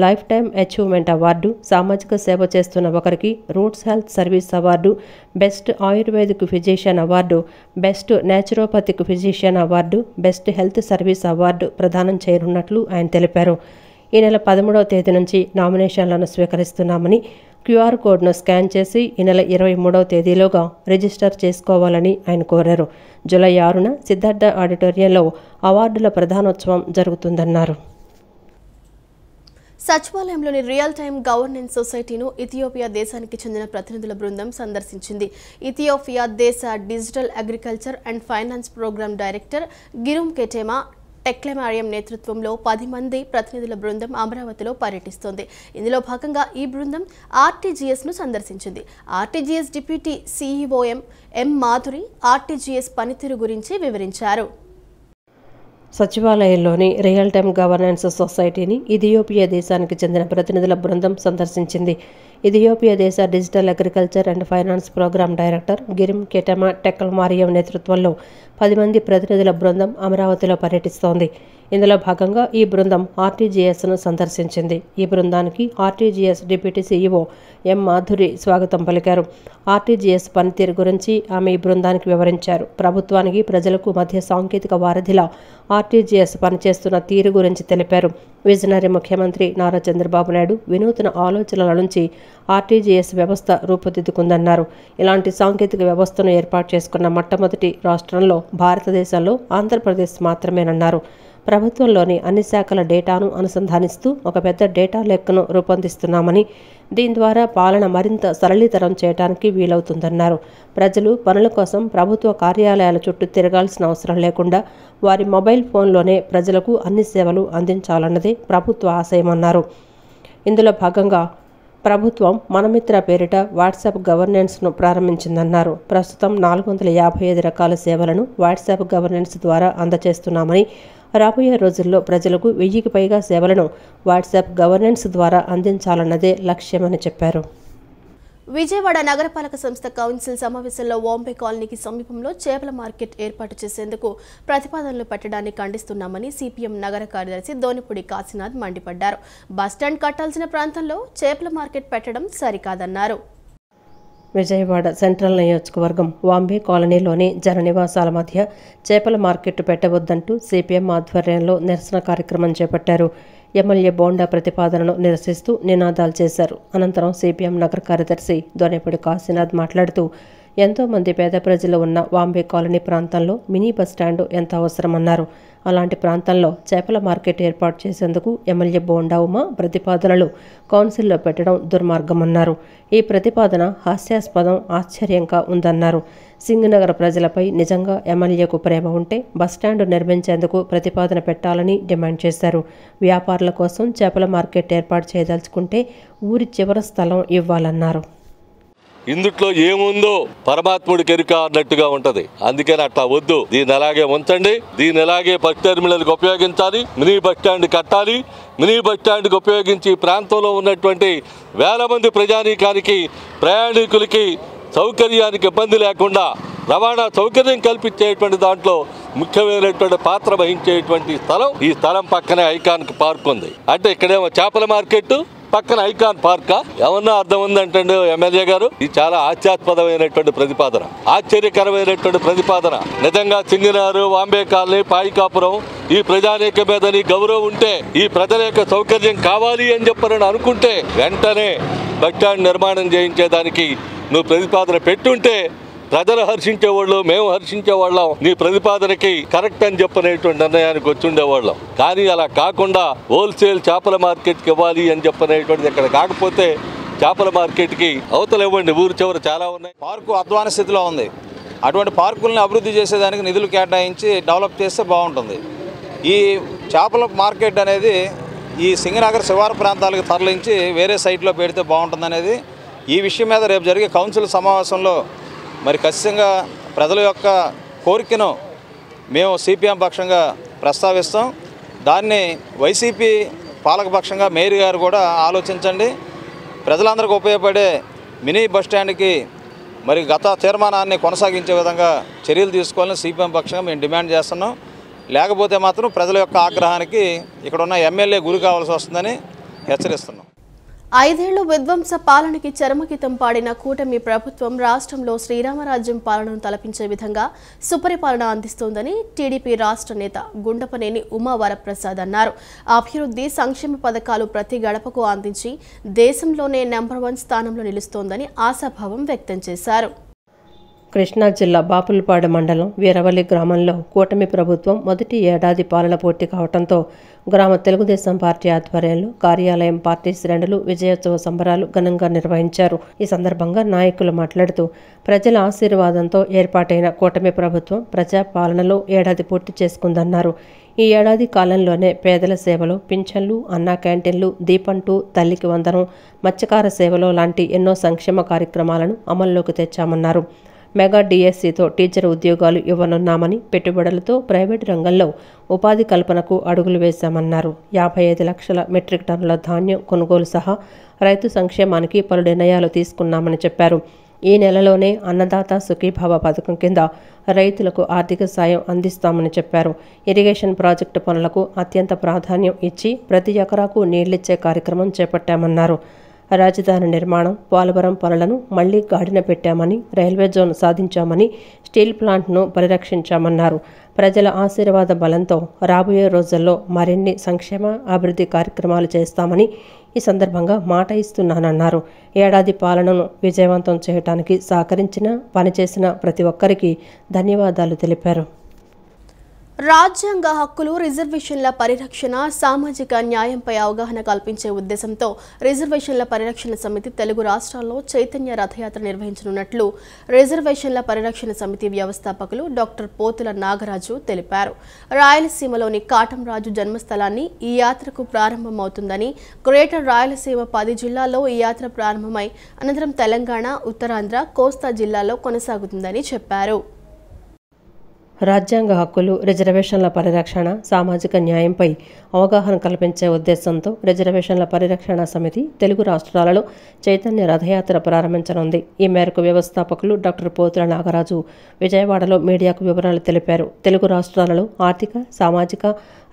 లైఫ్ టైం అచీవ్మెంట్ అవార్డు, సామాజిక సేవ చేస్తున్న ఒకరికి roots health service award, best ayurvedic physician award, best naturopathic physician award, best health service award ప్రదానం చేయనున్నట్లు ఆయన తెలిపారు. ఈ నెల 13వ తేదీ నుంచి నామినేషన్లను స్వీకరిస్తున్నామని, క్యూఆర్ కోడ్ను స్కాన్ చేసి ఈ నెల 23వ తేదీలోగా రిజిస్టర్ చేసుకోవాలని ఆయన కోరారు. జూలై 6న సిద్ధార్థ ఆడిటోరియంలో అవార్డుల ప్రధానోత్సవం జరుగుతుందన్నారు. సచివాలయంలోని రియల్ టైమ్ గవర్నెన్స్ సొసైటీను ఇథియోపియా దేశానికి చెందిన ప్రతినిధుల బృందం సందర్శించింది. ఇథియోపియా దేశ digital agriculture and finance programme director Girum Ketema Teklemariam నేతృత్వంలో 10 మంది ప్రతినిధుల బృందం అమరావతిలో పర్యటిస్తోంది. ఇందులో భాగంగా ఈ బృందం ఆర్టీజీఎస్ను సందర్శించింది. RTGS deputy CEO M Madhuri RTGS పనితీరు గురించి వివరించారు. సచివాలయంలోని రియల్ టైమ్ గవర్నెన్స్ సొసైటీని ఇథియోపియా దేశానికి చెందిన ప్రతినిధుల బృందం సందర్శించింది. ఇథియోపియా దేశ digital agriculture and finance programme director Girum Ketema Teklemariam నేతృత్వంలో 10 మంది ప్రతినిధుల బృందం అమరావతిలో పర్యటిస్తోంది. ఇందులో భాగంగా ఈ బృందం ఆర్టీజీఎస్ను సందర్శించింది. ఈ బృందానికి RTGS deputy CEO M Madhuri స్వాగతం పలికారు. ఆర్టీజీఎస్ పనితీరు గురించి ఆమె ఈ బృందానికి వివరించారు. ప్రభుత్వానికి ప్రజలకు మధ్య సాంకేతిక వారధిలా ఆర్టీజీఎస్ పనిచేస్తున్న తీరు గురించి తెలిపారు. విజనరీ ముఖ్యమంత్రి నారా చంద్రబాబు నాయుడు వినూత్న ఆలోచనల నుంచి ఆర్టీజీఎస్ వ్యవస్థ రూపుదిద్దుకుందన్నారు. ఇలాంటి సాంకేతిక వ్యవస్థను ఏర్పాటు చేసుకున్న మొట్టమొదటి రాష్ట్రంలో భారతదేశంలో ఆంధ్రప్రదేశ్ మాత్రమేనన్నారు. ప్రభుత్వంలోని అన్ని శాఖల డేటాను అనుసంధానిస్తూ ఒక పెద్ద డేటా లెక్కను రూపొందిస్తున్నామని, దీని ద్వారా పాలన మరింత సరళీతరం చేయడానికి వీలవుతుందన్నారు. ప్రజలు పనుల కోసం ప్రభుత్వ కార్యాలయాల చుట్టూ తిరగాల్సిన అవసరం లేకుండా వారి మొబైల్ ఫోన్లోనే ప్రజలకు అన్ని సేవలు అందించాలన్నదే ప్రభుత్వ ఆశయమన్నారు. ఇందులో భాగంగా ప్రభుత్వం మనమిత్ర పేరిట వాట్సాప్ గవర్నెన్స్ను ప్రారంభించిందన్నారు. ప్రస్తుతం 455 రకాల సేవలను వాట్సాప్ గవర్నెన్స్ ద్వారా అందజేస్తున్నామని, రాబోయే రోజుల్లో ప్రజలకు 1000కి పైగా సేవలను వాట్సాప్ గవర్నెన్స్ ద్వారా అందించాలన్నదే లక్ష్యమని చెప్పారు. విజయవాడ నగరపాలక సంస్థ కౌన్సిల్ సమావేశంలో వాంబే కాలనీకి సమీపంలో చేపల మార్కెట్ ఏర్పాటు చేసేందుకు ప్రతిపాదనలు పెట్టడాన్ని ఖండిస్తున్నామని సిపిఎం నగర కార్యదర్శి దోనిపూడి కాశీనాథ్ మండిపడ్డారు. బస్టాండ్ కట్టాల్సిన ప్రాంతంలో చేపల మార్కెట్ పెట్టడం సరికాదన్నారు. విజయవాడ సెంట్రల్ నియోజకవర్గం వాంబే కాలనీలోని జననివాసాల మధ్య చేపల మార్కెట్ పెట్టవద్దంటూ సిపిఎం ఆధ్వర్యంలో నిరసన కార్యక్రమం చేపట్టారు. ఎమ్మెల్యే బోండా ప్రతిపాదనను నిరసిస్తూ నినాదాలు చేశారు. అనంతరం సిపిఎం నగర కార్యదర్శి దోనేపూడి కాశీనాథ్ మాట్లాడుతూ ఎంతో మంది పేద ప్రజలు ఉన్న వాంబే కాలనీ ప్రాంతంలో మినీ బస్టాండ్ ఎంత అవసరమన్నారు. అలాంటి ప్రాంతంలో చేపల మార్కెట్ ఏర్పాటు చేసేందుకు ఎమ్మెల్యే బోండా ఉమా ప్రతిపాదనలు కౌన్సిల్లో పెట్టడం దుర్మార్గమన్నారు. ఈ ప్రతిపాదన హాస్యాస్పదం, ఆశ్చర్యంగా ఉందన్నారు. సింగనగర్ ప్రజలపై నిజంగా ఎమ్మెల్యేకు ప్రేమ ఉంటే బస్టాండ్ నిర్మించేందుకు ప్రతిపాదన పెట్టాలని డిమాండ్ చేశారు. వ్యాపారుల కోసం చేపల మార్కెట్ ఏర్పాటు చేయదలుచుకుంటే ఊరి చివరి స్థలం ఇవ్వాలన్నారు. ఇందుట్లో ఏముందో పరమాత్ముడికి ఎరుక అన్నట్టుగా ఉంటది. అందుకని అట్లా వద్దు, దీన్ని అలాగే ఉంచండి. దీన్ని అలాగే బస్ టెర్మినల్కి ఉపయోగించాలి, మినీ బస్ స్టాండ్ కట్టాలి. మినీ బస్ స్టాండ్కి ఉపయోగించి ప్రాంతంలో ఉన్నటువంటి వేల మంది ప్రజానీకానికి, ప్రయాణికులకి సౌకర్యానికి ఇబ్బంది లేకుండా రవాణా సౌకర్యం కల్పించేటువంటి దాంట్లో ముఖ్యమైనటువంటి పాత్ర వహించేటువంటి స్థలం. ఈ స్థలం పక్కనే ఐకాన్ పార్క్ ఉంది. అంటే ఇక్కడేమో చేపల మార్కెట్, పక్కన ఐకాన్ పార్కా? ఏమన్నా అర్థం ఉందంటే ఎమ్మెల్యే గారు, ఇది చాలా హాస్యాస్పదమైనటువంటి ప్రతిపాదన, ఆశ్చర్యకరమైనటువంటి ప్రతిపాదన. నిజంగా సింగనారు, వాంబే కాలనీ, పాయికాపురం ఈ ప్రజానీక మీద నీ గౌరవం ఉంటే, ఈ ప్రజల యొక్క సౌకర్యం కావాలి అని చెప్పని అనుకుంటే వెంటనే బస్టాండ్ నిర్మాణం చేయించేదానికి నువ్వు ప్రతిపాదన పెట్టుంటే ప్రజలు హర్షించేవాళ్ళు, మేము హర్షించేవాళ్ళం. నీ ప్రతిపాదనకి కరెక్ట్ అని చెప్పనేటువంటి నిర్ణయానికి వచ్చి ఉండేవాళ్ళం. కానీ అలా కాకుండా హోల్సేల్ చేపల మార్కెట్కి ఇవ్వాలి అని చెప్పనేటువంటిది ఇక్కడ కాకపోతే చేపల మార్కెట్కి అవతల ఇవ్వండి, ఊరు చివర చాలా ఉన్నాయి. పార్కు అధ్వాన స్థితిలో ఉంది. అటువంటి పార్కుల్ని అభివృద్ధి చేసేదానికి నిధులు కేటాయించి డెవలప్ చేస్తే బాగుంటుంది. ఈ చేపల మార్కెట్ అనేది ఈ సింగనగర్ శివారు ప్రాంతాలకు తరలించి వేరే సైట్లో పెడితే బాగుంటుంది అనేది ఈ విషయం మీద రేపు జరిగే కౌన్సిల్ సమావేశంలో మరి ఖచ్చితంగా ప్రజల యొక్క కోరికను మేము సిపిఎం పక్షంగా ప్రస్తావిస్తాం. దాన్ని వైసీపీ పాలకపక్షంగా మేయర్ గారు కూడా ఆలోచించండి. ప్రజలందరికీ ఉపయోగపడే మినీ బస్టాండ్కి మరి గత తీర్మానాన్ని కొనసాగించే విధంగా చర్యలు తీసుకోవాలని సిపిఎం పక్షంగా మేము డిమాండ్ చేస్తున్నాం. లేకపోతే మాత్రం ప్రజల యొక్క ఆగ్రహానికి ఇక్కడ ఉన్న ఎమ్మెల్యే గురి కావాల్సి వస్తుందని హెచ్చరిస్తున్నాం. 5 ఏళ్లు విధ్వంస పాలనకి చరమగీతం పాడిన కూటమి ప్రభుత్వం రాష్ట్రంలో శ్రీరామరాజ్యం పాలనను తలపించే విధంగా సుపరిపాలన అందిస్తోందని టీడీపీ రాష్ట్ర నేత గుండపనేని ఉమావరప్రసాద్ అన్నారు. అభివృద్ధి, సంక్షేమ పథకాలు ప్రతి గడపకు అందించి దేశంలోనే నెంబర్ 1 స్థానంలో నిలుస్తోందని ఆశాభావం వ్యక్తం చేశారు. కృష్ణా జిల్లా బాపులపాడు మండలం వీరవల్లి గ్రామంలో కూటమి ప్రభుత్వం మొదటి ఏడాది పాలన పూర్తి కావడంతో గ్రామ తెలుగుదేశం పార్టీ ఆధ్వర్యంలో కార్యాలయం పార్టీ శ్రేణులు విజయోత్సవ సంబరాలు ఘనంగా నిర్వహించారు. ఈ సందర్భంగా నాయకులు మాట్లాడుతూ ప్రజల ఆశీర్వాదంతో ఏర్పాటైన కూటమి ప్రభుత్వం ప్రజాపాలనలో ఏడాది పూర్తి చేసుకుందన్నారు. ఈ ఏడాది కాలంలోనే పేదల సేవలు, పింఛన్లు, అన్నా క్యాంటీన్లు, దీపంటూ, తల్లికి వందనం, మత్స్యకార సేవలు లాంటి ఎన్నో సంక్షేమ కార్యక్రమాలను అమల్లోకి తెచ్చామన్నారు. మెగా డిఎస్సితో టీచర్ ఉద్యోగాలు ఇవ్వనున్నామని, పెట్టుబడులతో ప్రైవేటు రంగంలో ఉపాధి కల్పనకు అడుగులు వేశామన్నారు. 55 లక్షల మెట్రిక్ టన్నుల ధాన్యం కొనుగోలు సహా రైతు సంక్షేమానికి పలు నిర్ణయాలు తీసుకున్నామని చెప్పారు. ఈ నెలలోనే అన్నదాత సుఖీభావ పథకం కింద రైతులకు ఆర్థిక సాయం అందిస్తామని చెప్పారు. ఇరిగేషన్ ప్రాజెక్టు పనులకు అత్యంత ప్రాధాన్యం ఇచ్చి ప్రతి ఎకరాకు నీళ్లిచ్చే కార్యక్రమం చేపట్టామన్నారు. రాజధాని నిర్మాణం, పోలవరం పనులను మళ్లీ గాడిన పెట్టామని, రైల్వే జోన్ సాధించామని, స్టీల్ ప్లాంట్ను పరిరక్షించామన్నారు. ప్రజల ఆశీర్వాద బలంతో రాబోయే రోజుల్లో మరిన్ని సంక్షేమ అభివృద్ధి కార్యక్రమాలు చేస్తామని ఈ సందర్భంగా మాట ఇస్తున్నానన్నారు. ఏడాది పాలనను విజయవంతం చేయడానికి సహకరించిన, పనిచేసిన ప్రతి ఒక్కరికి ధన్యవాదాలు తెలిపారు. రాజ్యాంగ హక్కులు, రిజర్వేషన్ల పరిరక్షణ, సామాజిక న్యాయంపై అవగాహన కల్పించే ఉద్దేశంతో రిజర్వేషన్ల పరిరక్షణ సమితి తెలుగు రాష్ట్రాల్లో చైతన్య రథయాత్ర నిర్వహించనున్నట్లు రిజర్వేషన్ల పరిరక్షణ సమితి వ్యవస్థాపకులు డాక్టర్ పోతుల నాగరాజు తెలిపారు. రాయలసీమలోని కాటంరాజు జన్మస్థలాన్ని ఈ యాత్రకు ప్రారంభమవుతుందని, గ్రేటర్ రాయలసీమ 10 జిల్లాల్లో ఈ యాత్ర ప్రారంభమై అనంతరం తెలంగాణ, ఉత్తరాంధ్ర, కోస్తా జిల్లాల్లో కొనసాగుతుందని చెప్పారు. రాజ్యాంగ హక్కులు, రిజర్వేషన్ల పరిరక్షణ, సామాజిక న్యాయంపై అవగాహన కల్పించే ఉద్దేశంతో రిజర్వేషన్ల పరిరక్షణ సమితి తెలుగు రాష్ట్రాలలో చైతన్య రథయాత్ర ప్రారంభించనుంది. ఈ మేరకు వ్యవస్థాపకులు డాక్టర్ పోతుల నాగరాజు విజయవాడలో మీడియాకు వివరాలు తెలిపారు. తెలుగు రాష్ట్రాలలో ఆర్థిక, సామాజిక,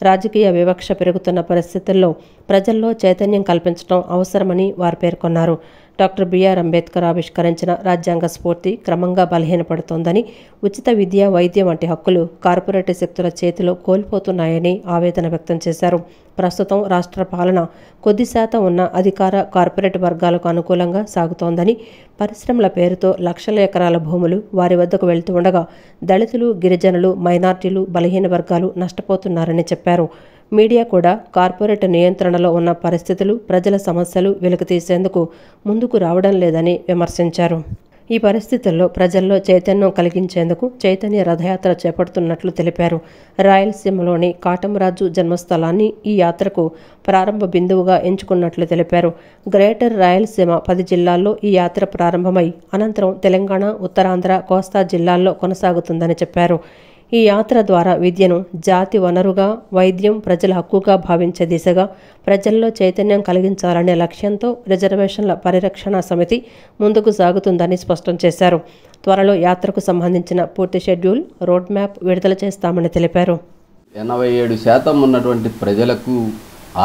రాజకీయ వివక్ష పెరుగుతున్న పరిస్థితుల్లో ప్రజల్లో చైతన్యం కల్పించడం అవసరమని వారు పేర్కొన్నారు. డాక్టర్ బిఆర్ అంబేద్కర్ ఆవిష్కరించిన రాజ్యాంగ స్ఫూర్తి క్రమంగా బలహీనపడుతోందని, ఉచిత విద్య, వైద్యం వంటి హక్కులు కార్పొరేట్ శక్తుల చేతిలో కోల్పోతున్నాయని ఆవేదన వ్యక్తం చేశారు. ప్రస్తుతం రాష్ట్ర పాలన కొద్ది శాతం ఉన్న అధికార కార్పొరేట్ వర్గాలకు అనుకూలంగా సాగుతోందని, పరిశ్రమల పేరుతో లక్షల ఎకరాల భూములు వారి వద్దకు వెళ్తూ ఉండగా దళితులు, గిరిజనులు, మైనార్టీలు, బలహీన వర్గాలు నష్టపోతున్నారని చెప్పారు. మీడియా కూడా కార్పొరేట్ నియంత్రణలో ఉన్న పరిస్థితులు, ప్రజల సమస్యలు వెలుగుతీసేందుకు ముందుకు రావడం లేదని విమర్శించారు. ఈ పరిస్థితుల్లో ప్రజల్లో చైతన్యం కలిగించేందుకు చైతన్య రథయాత్ర చేపడుతున్నట్లు తెలిపారు. రాయలసీమలోని కాటంరాజు జన్మస్థలాన్ని ఈ యాత్రకు ప్రారంభ బిందువుగా ఎంచుకున్నట్లు తెలిపారు. గ్రేటర్ రాయలసీమ 10 జిల్లాల్లో ఈ యాత్ర ప్రారంభమై అనంతరం తెలంగాణ, ఉత్తరాంధ్ర, కోస్తా జిల్లాల్లో కొనసాగుతుందని చెప్పారు. ఈ యాత్ర ద్వారా విద్యను జాతి వనరుగా, వైద్యం ప్రజల హక్కుగా భావించే దిశగా ప్రజల్లో చైతన్యం కలిగించాలనే లక్ష్యంతో రిజర్వేషన్ల పరిరక్షణ సమితి ముందుకు సాగుతుందని స్పష్టం చేశారు. త్వరలో యాత్రకు సంబంధించిన పూర్తి షెడ్యూల్, రోడ్ మ్యాప్ విడుదల చేస్తామని తెలిపారు. 87% ఉన్నటువంటి ప్రజలకు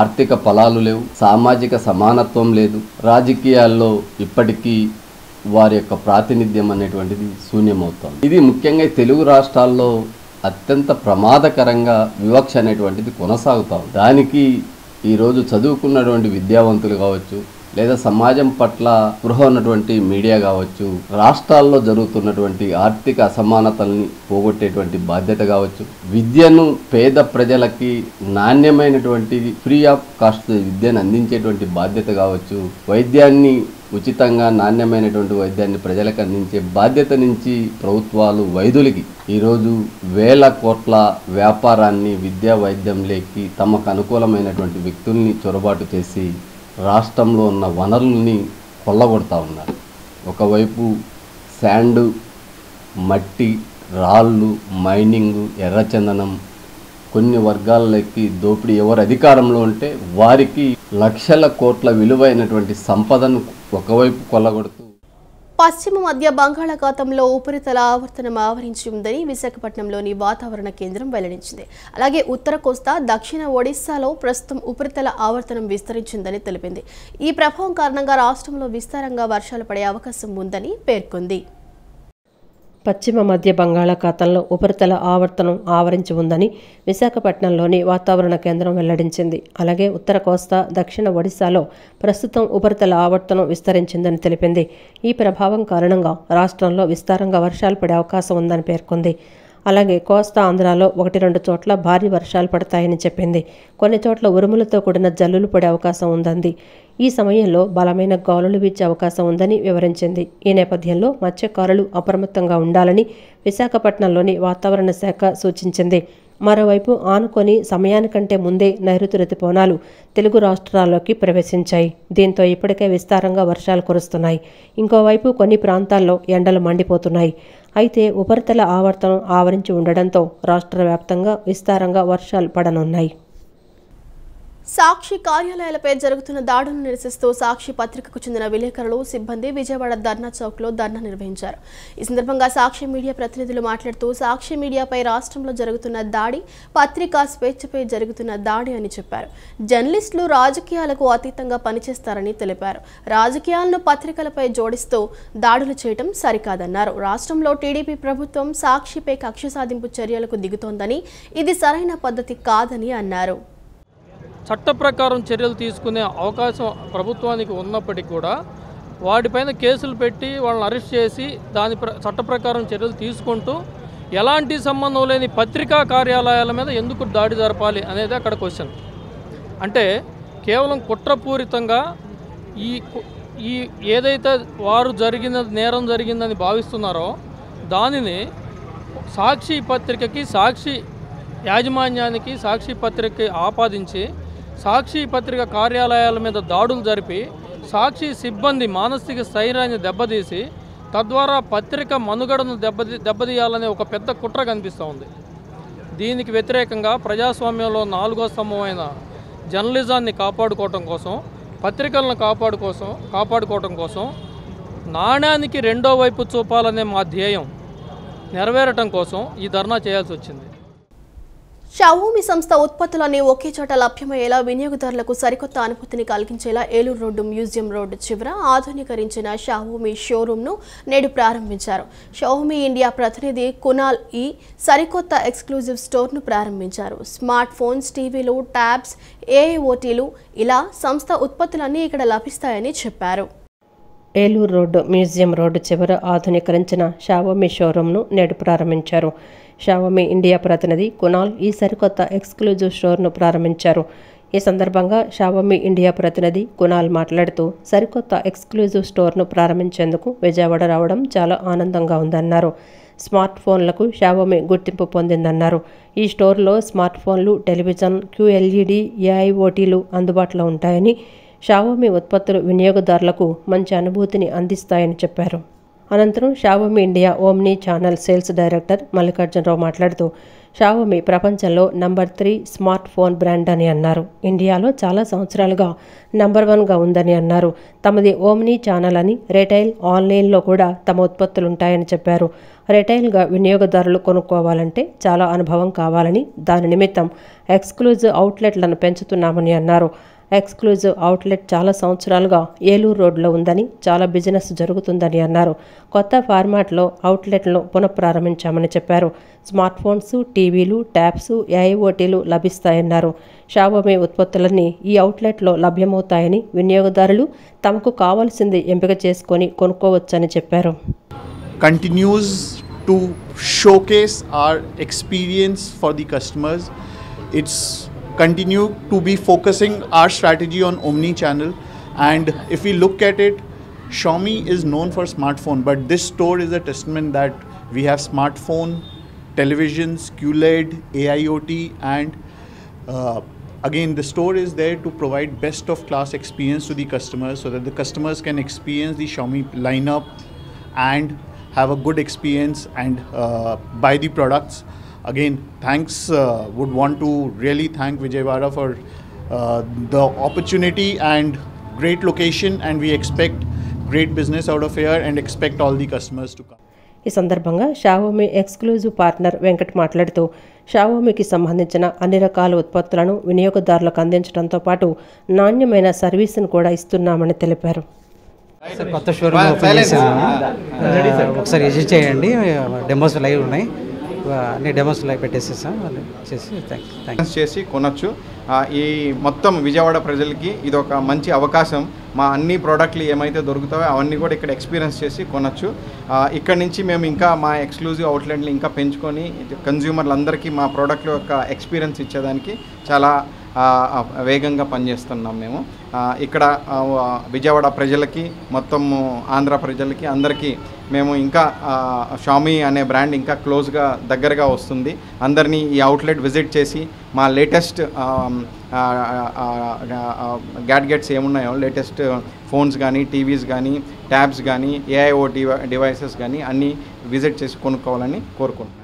ఆర్థిక ఫలాలు లేవు, సామాజిక సమానత్వం లేదు, రాజకీయాల్లో ఇప్పటికీ వారి యొక్క ప్రాతినిధ్యం అనేటువంటిది శూన్యమవుతోంది. ఇది ముఖ్యంగా తెలుగు రాష్ట్రాల్లో అత్యంత ప్రమాదకరంగా వివక్ష అనేటువంటిది కొనసాగుతాం. దానికి ఈరోజు చదువుకున్నటువంటి విద్యావంతులు కావచ్చు, లేదా సమాజం పట్ల స్పృహ ఉన్నటువంటి మీడియా కావచ్చు, రాష్ట్రాల్లో జరుగుతున్నటువంటి ఆర్థిక అసమానతల్ని పోగొట్టేటువంటి బాధ్యత కావచ్చు, విద్యను పేద ప్రజలకి నాణ్యమైనటువంటి ఫ్రీ ఆఫ్ కాస్ట్ విద్యను అందించేటువంటి బాధ్యత కావచ్చు, వైద్యాన్ని ఉచితంగా నాణ్యమైనటువంటి వైద్యాన్ని ప్రజలకు అందించే బాధ్యత నుంచి ప్రభుత్వాలు వైద్యులకి ఈరోజు వేల కోట్ల వ్యాపారాన్ని విద్యా వైద్యంలోకి తమకు అనుకూలమైనటువంటి వ్యక్తుల్ని చొరబాటు చేసి రాష్ట్రంలో ఉన్న వనరుల్ని కొల్లగొడతా ఉన్నారు. ఒకవైపు శాండు, మట్టి, రాళ్ళు, మైనింగు, ఎర్రచందనం, కొన్ని వర్గాలకి దోపిడీ ఎవరు అధికారంలో ఉంటే వారికి లక్షల కోట్ల విలువైనటువంటి సంపదను ఒకవైపు కొల్లగొడుతూ పశ్చిమ మధ్య బంగాళాఖాతంలో ఉపరితల ఆవర్తనం ఆవరించి ఉందని విశాఖపట్నంలోని వాతావరణ కేంద్రం వెల్లడించింది. అలాగే ఉత్తర కోస్తా, దక్షిణ ఒడిశాలో ప్రస్తుతం ఉపరితల ఆవర్తనం విస్తరించిందని తెలిపింది. ఈ ప్రభావం కారణంగా రాష్ట్రంలో విస్తారంగా వర్షాలు పడే అవకాశం ఉందని పేర్కొంది. పశ్చిమ మధ్య బంగాళాఖాతంలో ఉపరితల ఆవర్తనం ఆవరించి ఉందని విశాఖపట్నంలోని వాతావరణ కేంద్రం వెల్లడించింది. అలాగే ఉత్తర కోస్తా, దక్షిణ ఒడిశాలో ప్రస్తుతం ఉపరితల ఆవర్తనం విస్తరించిందని తెలిపింది. ఈ ప్రభావం కారణంగా రాష్ట్రంలో విస్తారంగా వర్షాలు పడే అవకాశం ఉందని పేర్కొంది. అలాగే కోస్తా ఆంధ్రాలో 1-2 చోట్ల భారీ వర్షాలు పడతాయని చెప్పింది. కొన్ని చోట్ల ఉరుములతో కూడిన జల్లులు పడే అవకాశం ఉందంది. ఈ సమయంలో బలమైన గాలులు వీచే అవకాశం ఉందని వివరించింది. ఈ నేపథ్యంలో మత్స్యకారులు అప్రమత్తంగా ఉండాలని విశాఖపట్నంలోని వాతావరణ శాఖ సూచించింది. మరోవైపు ఆనుకొని సమయానికంటే ముందే నైరుతి రుతుపవనాలు తెలుగు రాష్ట్రాల్లోకి ప్రవేశించాయి. దీంతో ఇప్పటికే విస్తారంగా వర్షాలు కురుస్తున్నాయి. ఇంకోవైపు కొన్ని ప్రాంతాల్లో ఎండలు మండిపోతున్నాయి. అయితే ఉపరితల ఆవర్తనం ఆవరించి ఉండడంతో రాష్ట్ర వ్యాప్తంగా విస్తారంగా వర్షాలు పడనున్నాయి. సాక్షి కార్యాలయాలపై జరుగుతున్న దాడులను నిరసిస్తూ సాక్షి పత్రికకు చెందిన విలేకరులు, సిబ్బంది విజయవాడ ధర్నా చౌక్లో ధర్నా నిర్వహించారు. ఈ సందర్భంగా సాక్షి మీడియా ప్రతినిధులు మాట్లాడుతూ సాక్షి మీడియాపై రాష్ట్రంలో జరుగుతున్న దాడి పత్రికా స్వేచ్ఛపై జరుగుతున్న దాడి అని చెప్పారు. జర్నలిస్టులు రాజకీయాలకు అతీతంగా పనిచేస్తారని తెలిపారు. రాజకీయాలను పత్రికలపై జోడిస్తూ దాడులు చేయడం సరికాదన్నారు. రాష్ట్రంలో టీడీపీ ప్రభుత్వం సాక్షిపై కక్ష సాధింపు చర్యలకు దిగుతోందని, ఇది సరైన పద్ధతి కాదని అన్నారు. చట్ట ప్రకారం చర్యలు తీసుకునే అవకాశం ప్రభుత్వానికి ఉన్నప్పటికీ కూడా వాటిపైన కేసులు పెట్టి వాళ్ళని అరెస్ట్ చేసి చట్ట ప్రకారం చర్యలు తీసుకుంటూ ఎలాంటి సంబంధం లేని పత్రికా కార్యాలయాల మీద ఎందుకు దాడి జరపాలి అనేది అక్కడ క్వశ్చన్. అంటే కేవలం కుట్రపూరితంగా ఈ ఏదైతే వారు నేరం జరిగిందని భావిస్తున్నారో దానిని సాక్షి పత్రికకి, సాక్షి యాజమాన్యానికి, సాక్షి పత్రికకి ఆపాదించి సాక్షి పత్రిక కార్యాలయాల మీద దాడులు జరిపి సాక్షి సిబ్బంది మానసిక స్థైర్యాన్ని దెబ్బతీసి తద్వారా పత్రిక మనుగడను దెబ్బతీయాలనే ఒక పెద్ద కుట్ర కనిపిస్తూ ఉంది. దీనికి వ్యతిరేకంగా ప్రజాస్వామ్యంలో 4వ స్తంభమైన జర్నలిజాన్ని కాపాడుకోవటం కోసం, పత్రికలను కాపాడుకోవటం కోసం నాణ్యానికి రెండో వైపు చూపాలనే మా ధ్యేయం నెరవేరటం కోసం ఈ ధర్నా చేయాల్సి వచ్చింది. షావోమి సంస్థ ఉత్పత్తులన్నీ ఒకే చోట లభ్యమయ్యేలా వినియోగదారులకు సరికొత్త అనుభూతిని కలిగించేలా ఏలూరు రోడ్డు మ్యూజియం రోడ్డు చివర ఆధునీకరించిన షావోమి షోరూంను నేడు ప్రారంభించారు. షావోమి ఇండియా ప్రతినిధి కునాల్ ఈ సరికొత్త ఎక్స్క్లూజివ్ స్టోర్ను ప్రారంభించారు. స్మార్ట్ ఫోన్స్, టీవీలు, ట్యాబ్స్, ఏఐఓటీలు ఇలా సంస్థ ఉత్పత్తులన్నీ ఇక్కడ లభిస్తాయని చెప్పారు. ఏలూరు రోడ్డు మ్యూజియం రోడ్డు చివర ఆధునీకరించిన షావోమి షోరూంను నేడు ప్రారంభించారు. షావోమి ఇండియా ప్రతినిధి కునాల్ ఈ సరికొత్త ఎక్స్క్లూజివ్ స్టోర్ను ప్రారంభించారు. ఈ సందర్భంగా షావోమి ఇండియా ప్రతినిధి కునాల్ మాట్లాడుతూ సరికొత్త ఎక్స్క్లూజివ్ స్టోర్ను ప్రారంభించేందుకు విజయవాడ రావడం చాలా ఆనందంగా ఉందన్నారు. స్మార్ట్ ఫోన్లకు షావోమి గుర్తింపు పొందిందన్నారు. ఈ స్టోర్లో స్మార్ట్ ఫోన్లు, టెలివిజన్, QLED, AIoTలు అందుబాటులో ఉంటాయని, షావోమి ఉత్పత్తులు వినియోగదారులకు మంచి అనుభూతిని అందిస్తాయని చెప్పారు. అనంతరం Xiaomi India omni channel sales director Mallikarjunarao మాట్లాడుతూ షావోమి ప్రపంచంలో నంబర్ 3 స్మార్ట్ ఫోన్ బ్రాండ్ అని అన్నారు. ఇండియాలో చాలా సంవత్సరాలుగా నంబర్ 1గా ఉందని అన్నారు. తమది ఓమ్ని ఛానల్ అని, రిటైల్, ఆన్లైన్లో కూడా తమ ఉత్పత్తులుంటాయని చెప్పారు. రిటైల్గా వినియోగదారులు కొనుక్కోవాలంటే చాలా అనుభవం కావాలని, దాని నిమిత్తం ఎక్స్క్లూజివ్ అవుట్లెట్లను పెంచుతున్నామని అన్నారు. ఎక్స్క్లూజివ్ అవుట్లెట్ చాలా సంవత్సరాలుగా ఏలూరు రోడ్లో ఉందని, చాలా బిజినెస్ జరుగుతుందని అన్నారు. కొత్త ఫార్మాట్లో అవుట్లెట్లను పునఃప్రారంభించామని చెప్పారు. స్మార్ట్ ఫోన్స్, టీవీలు, ట్యాబ్స్, AIoTలు లభిస్తాయన్నారు. షావోమి ఉత్పత్తులన్నీ ఈ అవుట్లెట్లో లభ్యమవుతాయని, వినియోగదారులు తమకు కావాల్సింది ఎంపిక చేసుకొని కొనుక్కోవచ్చని చెప్పారు. Continues to showcase our experience for the customers. It's continue to be focusing our strategy on omni-channel, and if we look at it, Xiaomi is known for smartphone, but this store is a testament that we have smartphone, televisions, QLED, AIoT, and again the store is there to provide best of class experience to the customers so that the customers can experience the Xiaomi lineup and have a good experience and buy the products. Again, thanks, would want to really thank Vijayawada for the opportunity and great location, and we expect great business out of here and expect all the customers to come. ఈ సందర్భంగా Xiaomi exclusive partner Venkat మాట్లాడుతూ షావోమికి సంబంధించిన అన్ని రకాల ఉత్పత్తులను వినియోగదారులకు అందించడంతో పాటు నాణ్యమైన సర్వీసును కూడా ఇస్తున్నామని తెలిపారు. కొత్త షోరూమ్ ఓపెన్ చేసాము, ఒకసారి విజిట్ చేయండి. డెమోస్ లైవ్ ఉన్నాయి, అన్ని డెమోస్ లైవ్ పెట్టేసేసాం, థ్యాంక్స్ చేసి కొనొచ్చు. ఈ మొత్తం విజయవాడ ప్రజలకి ఇది ఒక మంచి అవకాశం. మా అన్ని ప్రోడక్ట్లు ఏమైతే దొరుకుతాయో అవన్నీ కూడా ఇక్కడ ఎక్స్పీరియన్స్ చేసి కొనొచ్చు. ఇక్కడ నుంచి మేము ఇంకా మా ఎక్స్క్లూజివ్ అవుట్లెట్లు ఇంకా పెంచుకొని కన్జ్యూమర్లందరికీ మా ప్రోడక్ట్ యొక్క ఎక్స్పీరియన్స్ ఇచ్చేదానికి చాలా వేగంగా పనిచేస్తున్నాం మేము. ఇక్కడ విజయవాడ ప్రజలకి, మొత్తం ఆంధ్ర ప్రజలకి అందరికీ మేము ఇంకా షామీ అనే బ్రాండ్ ఇంకా క్లోజ్గా దగ్గరగా వస్తుంది. అందరినీ ఈ అవుట్లెట్ విజిట్ చేసి మా లేటెస్ట్ గ్యాడ్గెట్స్ ఏమున్నాయో, లేటెస్ట్ ఫోన్స్ కానీ, టీవీస్ కానీ, ట్యాబ్స్ కానీ, ఏఐఓ డివైసెస్ కానీ అన్నీ విజిట్ చేసి కొనుక్కోవాలని కోరుకుంటున్నాను.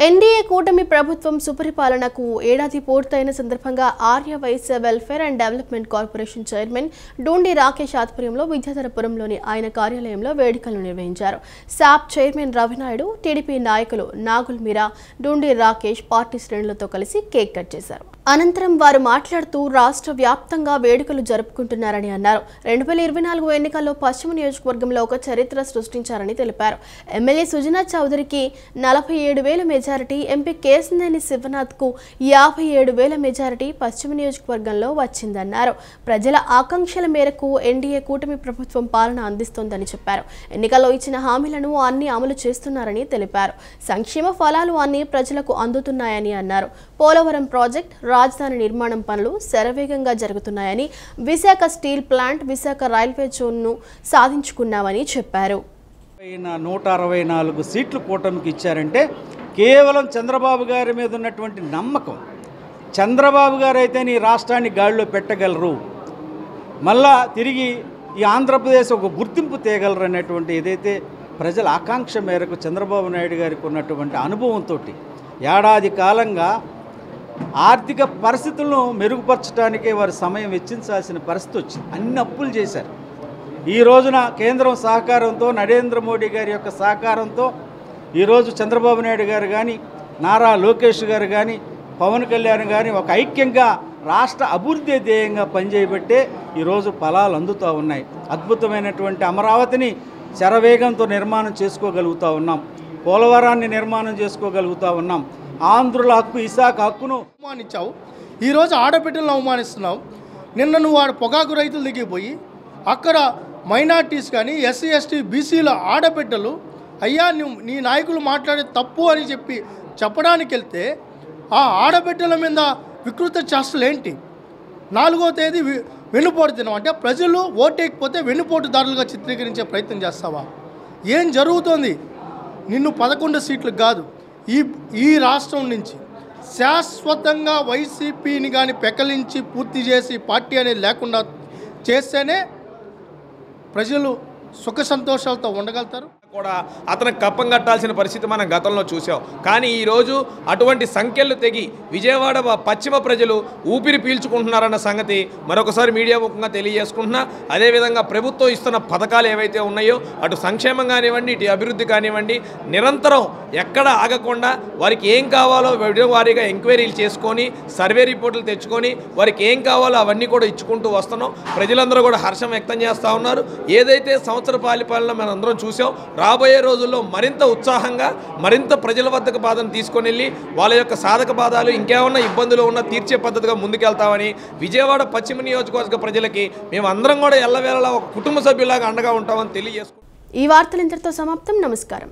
ఎన్డీఏ కూటమి ప్రభుత్వం సుపరిపాలనకు ఏడాది పూర్తయిన సందర్భంగా Arya Vysya welfare and development corporation chairman Doondi Rakesh ఆధ్వర్యంలో విద్యాధరపురంలోని ఆయన కార్యాలయంలో వేడుకలను నిర్వహించారు. శాప్ చైర్మన్ రవినాయుడు, టీడీపీ నాయకులు నాగుల్ మీరా, డూండి రాకేష్ పార్టీ శ్రేణులతో కలిసి కేక్ కట్ చేశారు. అనంతరం వారు మాట్లాడుతూ రాష్ట్ర వ్యాప్తంగా వేడుకలు జరుపుకుంటున్నారని అన్నారు. 2024 ఎన్నికల్లో పశ్చిమ నియోజకవర్గంలో ఒక చరిత్ర సృష్టించారని తెలిపారు. ఎమ్మెల్యే సుజనా చౌదరికి 47,000 మెజారిటీ, ఎంపీ కేశినేని శివనాథ్కు 57,000 మెజారిటీ పశ్చిమ నియోజకవర్గంలో వచ్చిందన్నారు. ప్రజల ఆకాంక్షల మేరకు ఎన్డీఏ కూటమి ప్రభుత్వం పాలన అందిస్తోందని చెప్పారు. ఎన్నికల్లో ఇచ్చిన హామీలను అన్ని అమలు చేస్తున్నారని తెలిపారు. సంక్షేమ ఫలాలు అన్ని ప్రజలకు అందుతున్నాయని అన్నారు. పోలవరం ప్రాజెక్ట్, రాజధాని నిర్మాణం పనులు శరవేగంగా జరుగుతున్నాయని, Visakha steel plant, Visakha railway జోన్ను సాధించుకున్నామని చెప్పారు. 164 సీట్లు కూటమికి ఇచ్చారంటే కేవలం చంద్రబాబు గారి మీద ఉన్నటువంటి నమ్మకం. చంద్రబాబు గారు అయితే నీ రాష్ట్రాన్ని గాడిలో పెట్టగలరు, మళ్ళా తిరిగి ఈ ఆంధ్రప్రదేశ్ ఒక గుర్తింపు తేగలరు అనేటువంటి ఏదైతే ప్రజల ఆకాంక్ష మేరకు చంద్రబాబు నాయుడు గారికి ఉన్నటువంటి అనుభవంతో ఏడాది కాలంగా ఆర్థిక పరిస్థితులను మెరుగుపరచడానికే వారు సమయం వెచ్చించాల్సిన పరిస్థితి వచ్చింది. అన్ని అప్పులు చేశారు. ఈ రోజున కేంద్రం సహకారంతో, నరేంద్ర మోడీ గారి యొక్క సహకారంతో ఈరోజు చంద్రబాబు నాయుడు గారు కానీ, నారా లోకేష్ గారు కానీ, పవన్ కళ్యాణ్ కానీ ఒక ఐక్యంగా రాష్ట్ర అభివృద్ధి ధ్యేయంగా పనిచేయబట్టే ఈరోజు ఫలాలు అందుతూ ఉన్నాయి. అద్భుతమైనటువంటి అమరావతిని శరవేగంతో నిర్మాణం చేసుకోగలుగుతూ ఉన్నాం. పోలవరాన్ని నిర్మాణం చేసుకోగలుగుతూ ఉన్నాం. ఆంధ్రుల హక్కు, విశాఖ హక్కును అవమానించావు. ఈరోజు ఆడబిడ్డలను అవమానిస్తున్నావు. నిన్న నువ్వు ఆడ పొగాకు రైతులు దిగిపోయి అక్కడ మైనార్టీస్ కానీ, ఎస్సీ ఎస్టీ బీసీల ఆడబిడ్డలు అయ్యా నీ నాయకులు మాట్లాడే తప్పు అని చెప్పడానికి వెళ్తే ఆ ఆడబిడ్డల మీద వికృత చేష్టలు ఏంటి? 4వ తేదీ వెన్నుపోటు దినం అంటే ప్రజలు ఓటేయకపోతే వెన్నుపోటుదారులుగా చిత్రీకరించే ప్రయత్నం చేస్తావా? ఏం జరుగుతోంది? నిన్ను 11 సీట్లు కాదు, ఈ రాష్ట్రం నుంచి శాశ్వతంగా వైసీపీని కానీ పెకలించి పూర్తి చేసి పార్టీ అనేది లేకుండా చేస్తేనే ప్రజలు సుఖ సంతోషాలతో ఉండగలుగుతారు. కూడా అతనికి కప్పం కట్టాల్సిన పరిస్థితి మనం గతంలో చూసాం. కానీ ఈరోజు అటువంటి సంఖ్యలు తెగి విజయవాడ పశ్చిమ ప్రజలు ఊపిరి పీల్చుకుంటున్నారన్న సంగతి మరొకసారి మీడియా ముఖంగా తెలియజేసుకుంటున్నా. అదేవిధంగా ప్రభుత్వం ఇస్తున్న పథకాలు ఏవైతే ఉన్నాయో, అటు సంక్షేమం కానివ్వండి, ఇటు అభివృద్ధి కానివ్వండి, నిరంతరం ఎక్కడ ఆగకుండా వారికి ఏం కావాలో వారీగా ఎంక్వైరీలు చేసుకొని, సర్వే రిపోర్టులు తెచ్చుకొని, వారికి ఏం కావాలో అవన్నీ కూడా ఇచ్చుకుంటూ వస్తున్నాం. ప్రజలందరూ కూడా హర్షం వ్యక్తం చేస్తూ ఉన్నారు. ఏదైతే సంవత్సర పాలన మనం అందరం చూసాం, రాబోయే రోజుల్లో మరింత ఉత్సాహంగా, మరింత ప్రజల వద్దకు బాధను తీసుకొని వెళ్ళి వాళ్ళ యొక్క సాధక బాధాలు ఇంకేమన్నా ఇబ్బందులు ఉన్నా తీర్చే పద్ధతిగా ముందుకెళ్తామని విజయవాడ పశ్చిమ నియోజకవర్గ ప్రజలకి మేము అందరం కూడా ఎల్లవేళలా ఒక కుటుంబ సభ్యులాగా అండగా ఉంటామని తెలియజేసుకుంటాం. ఈ వార్తలు ఇంతటితో సమాప్తం. నమస్కారం.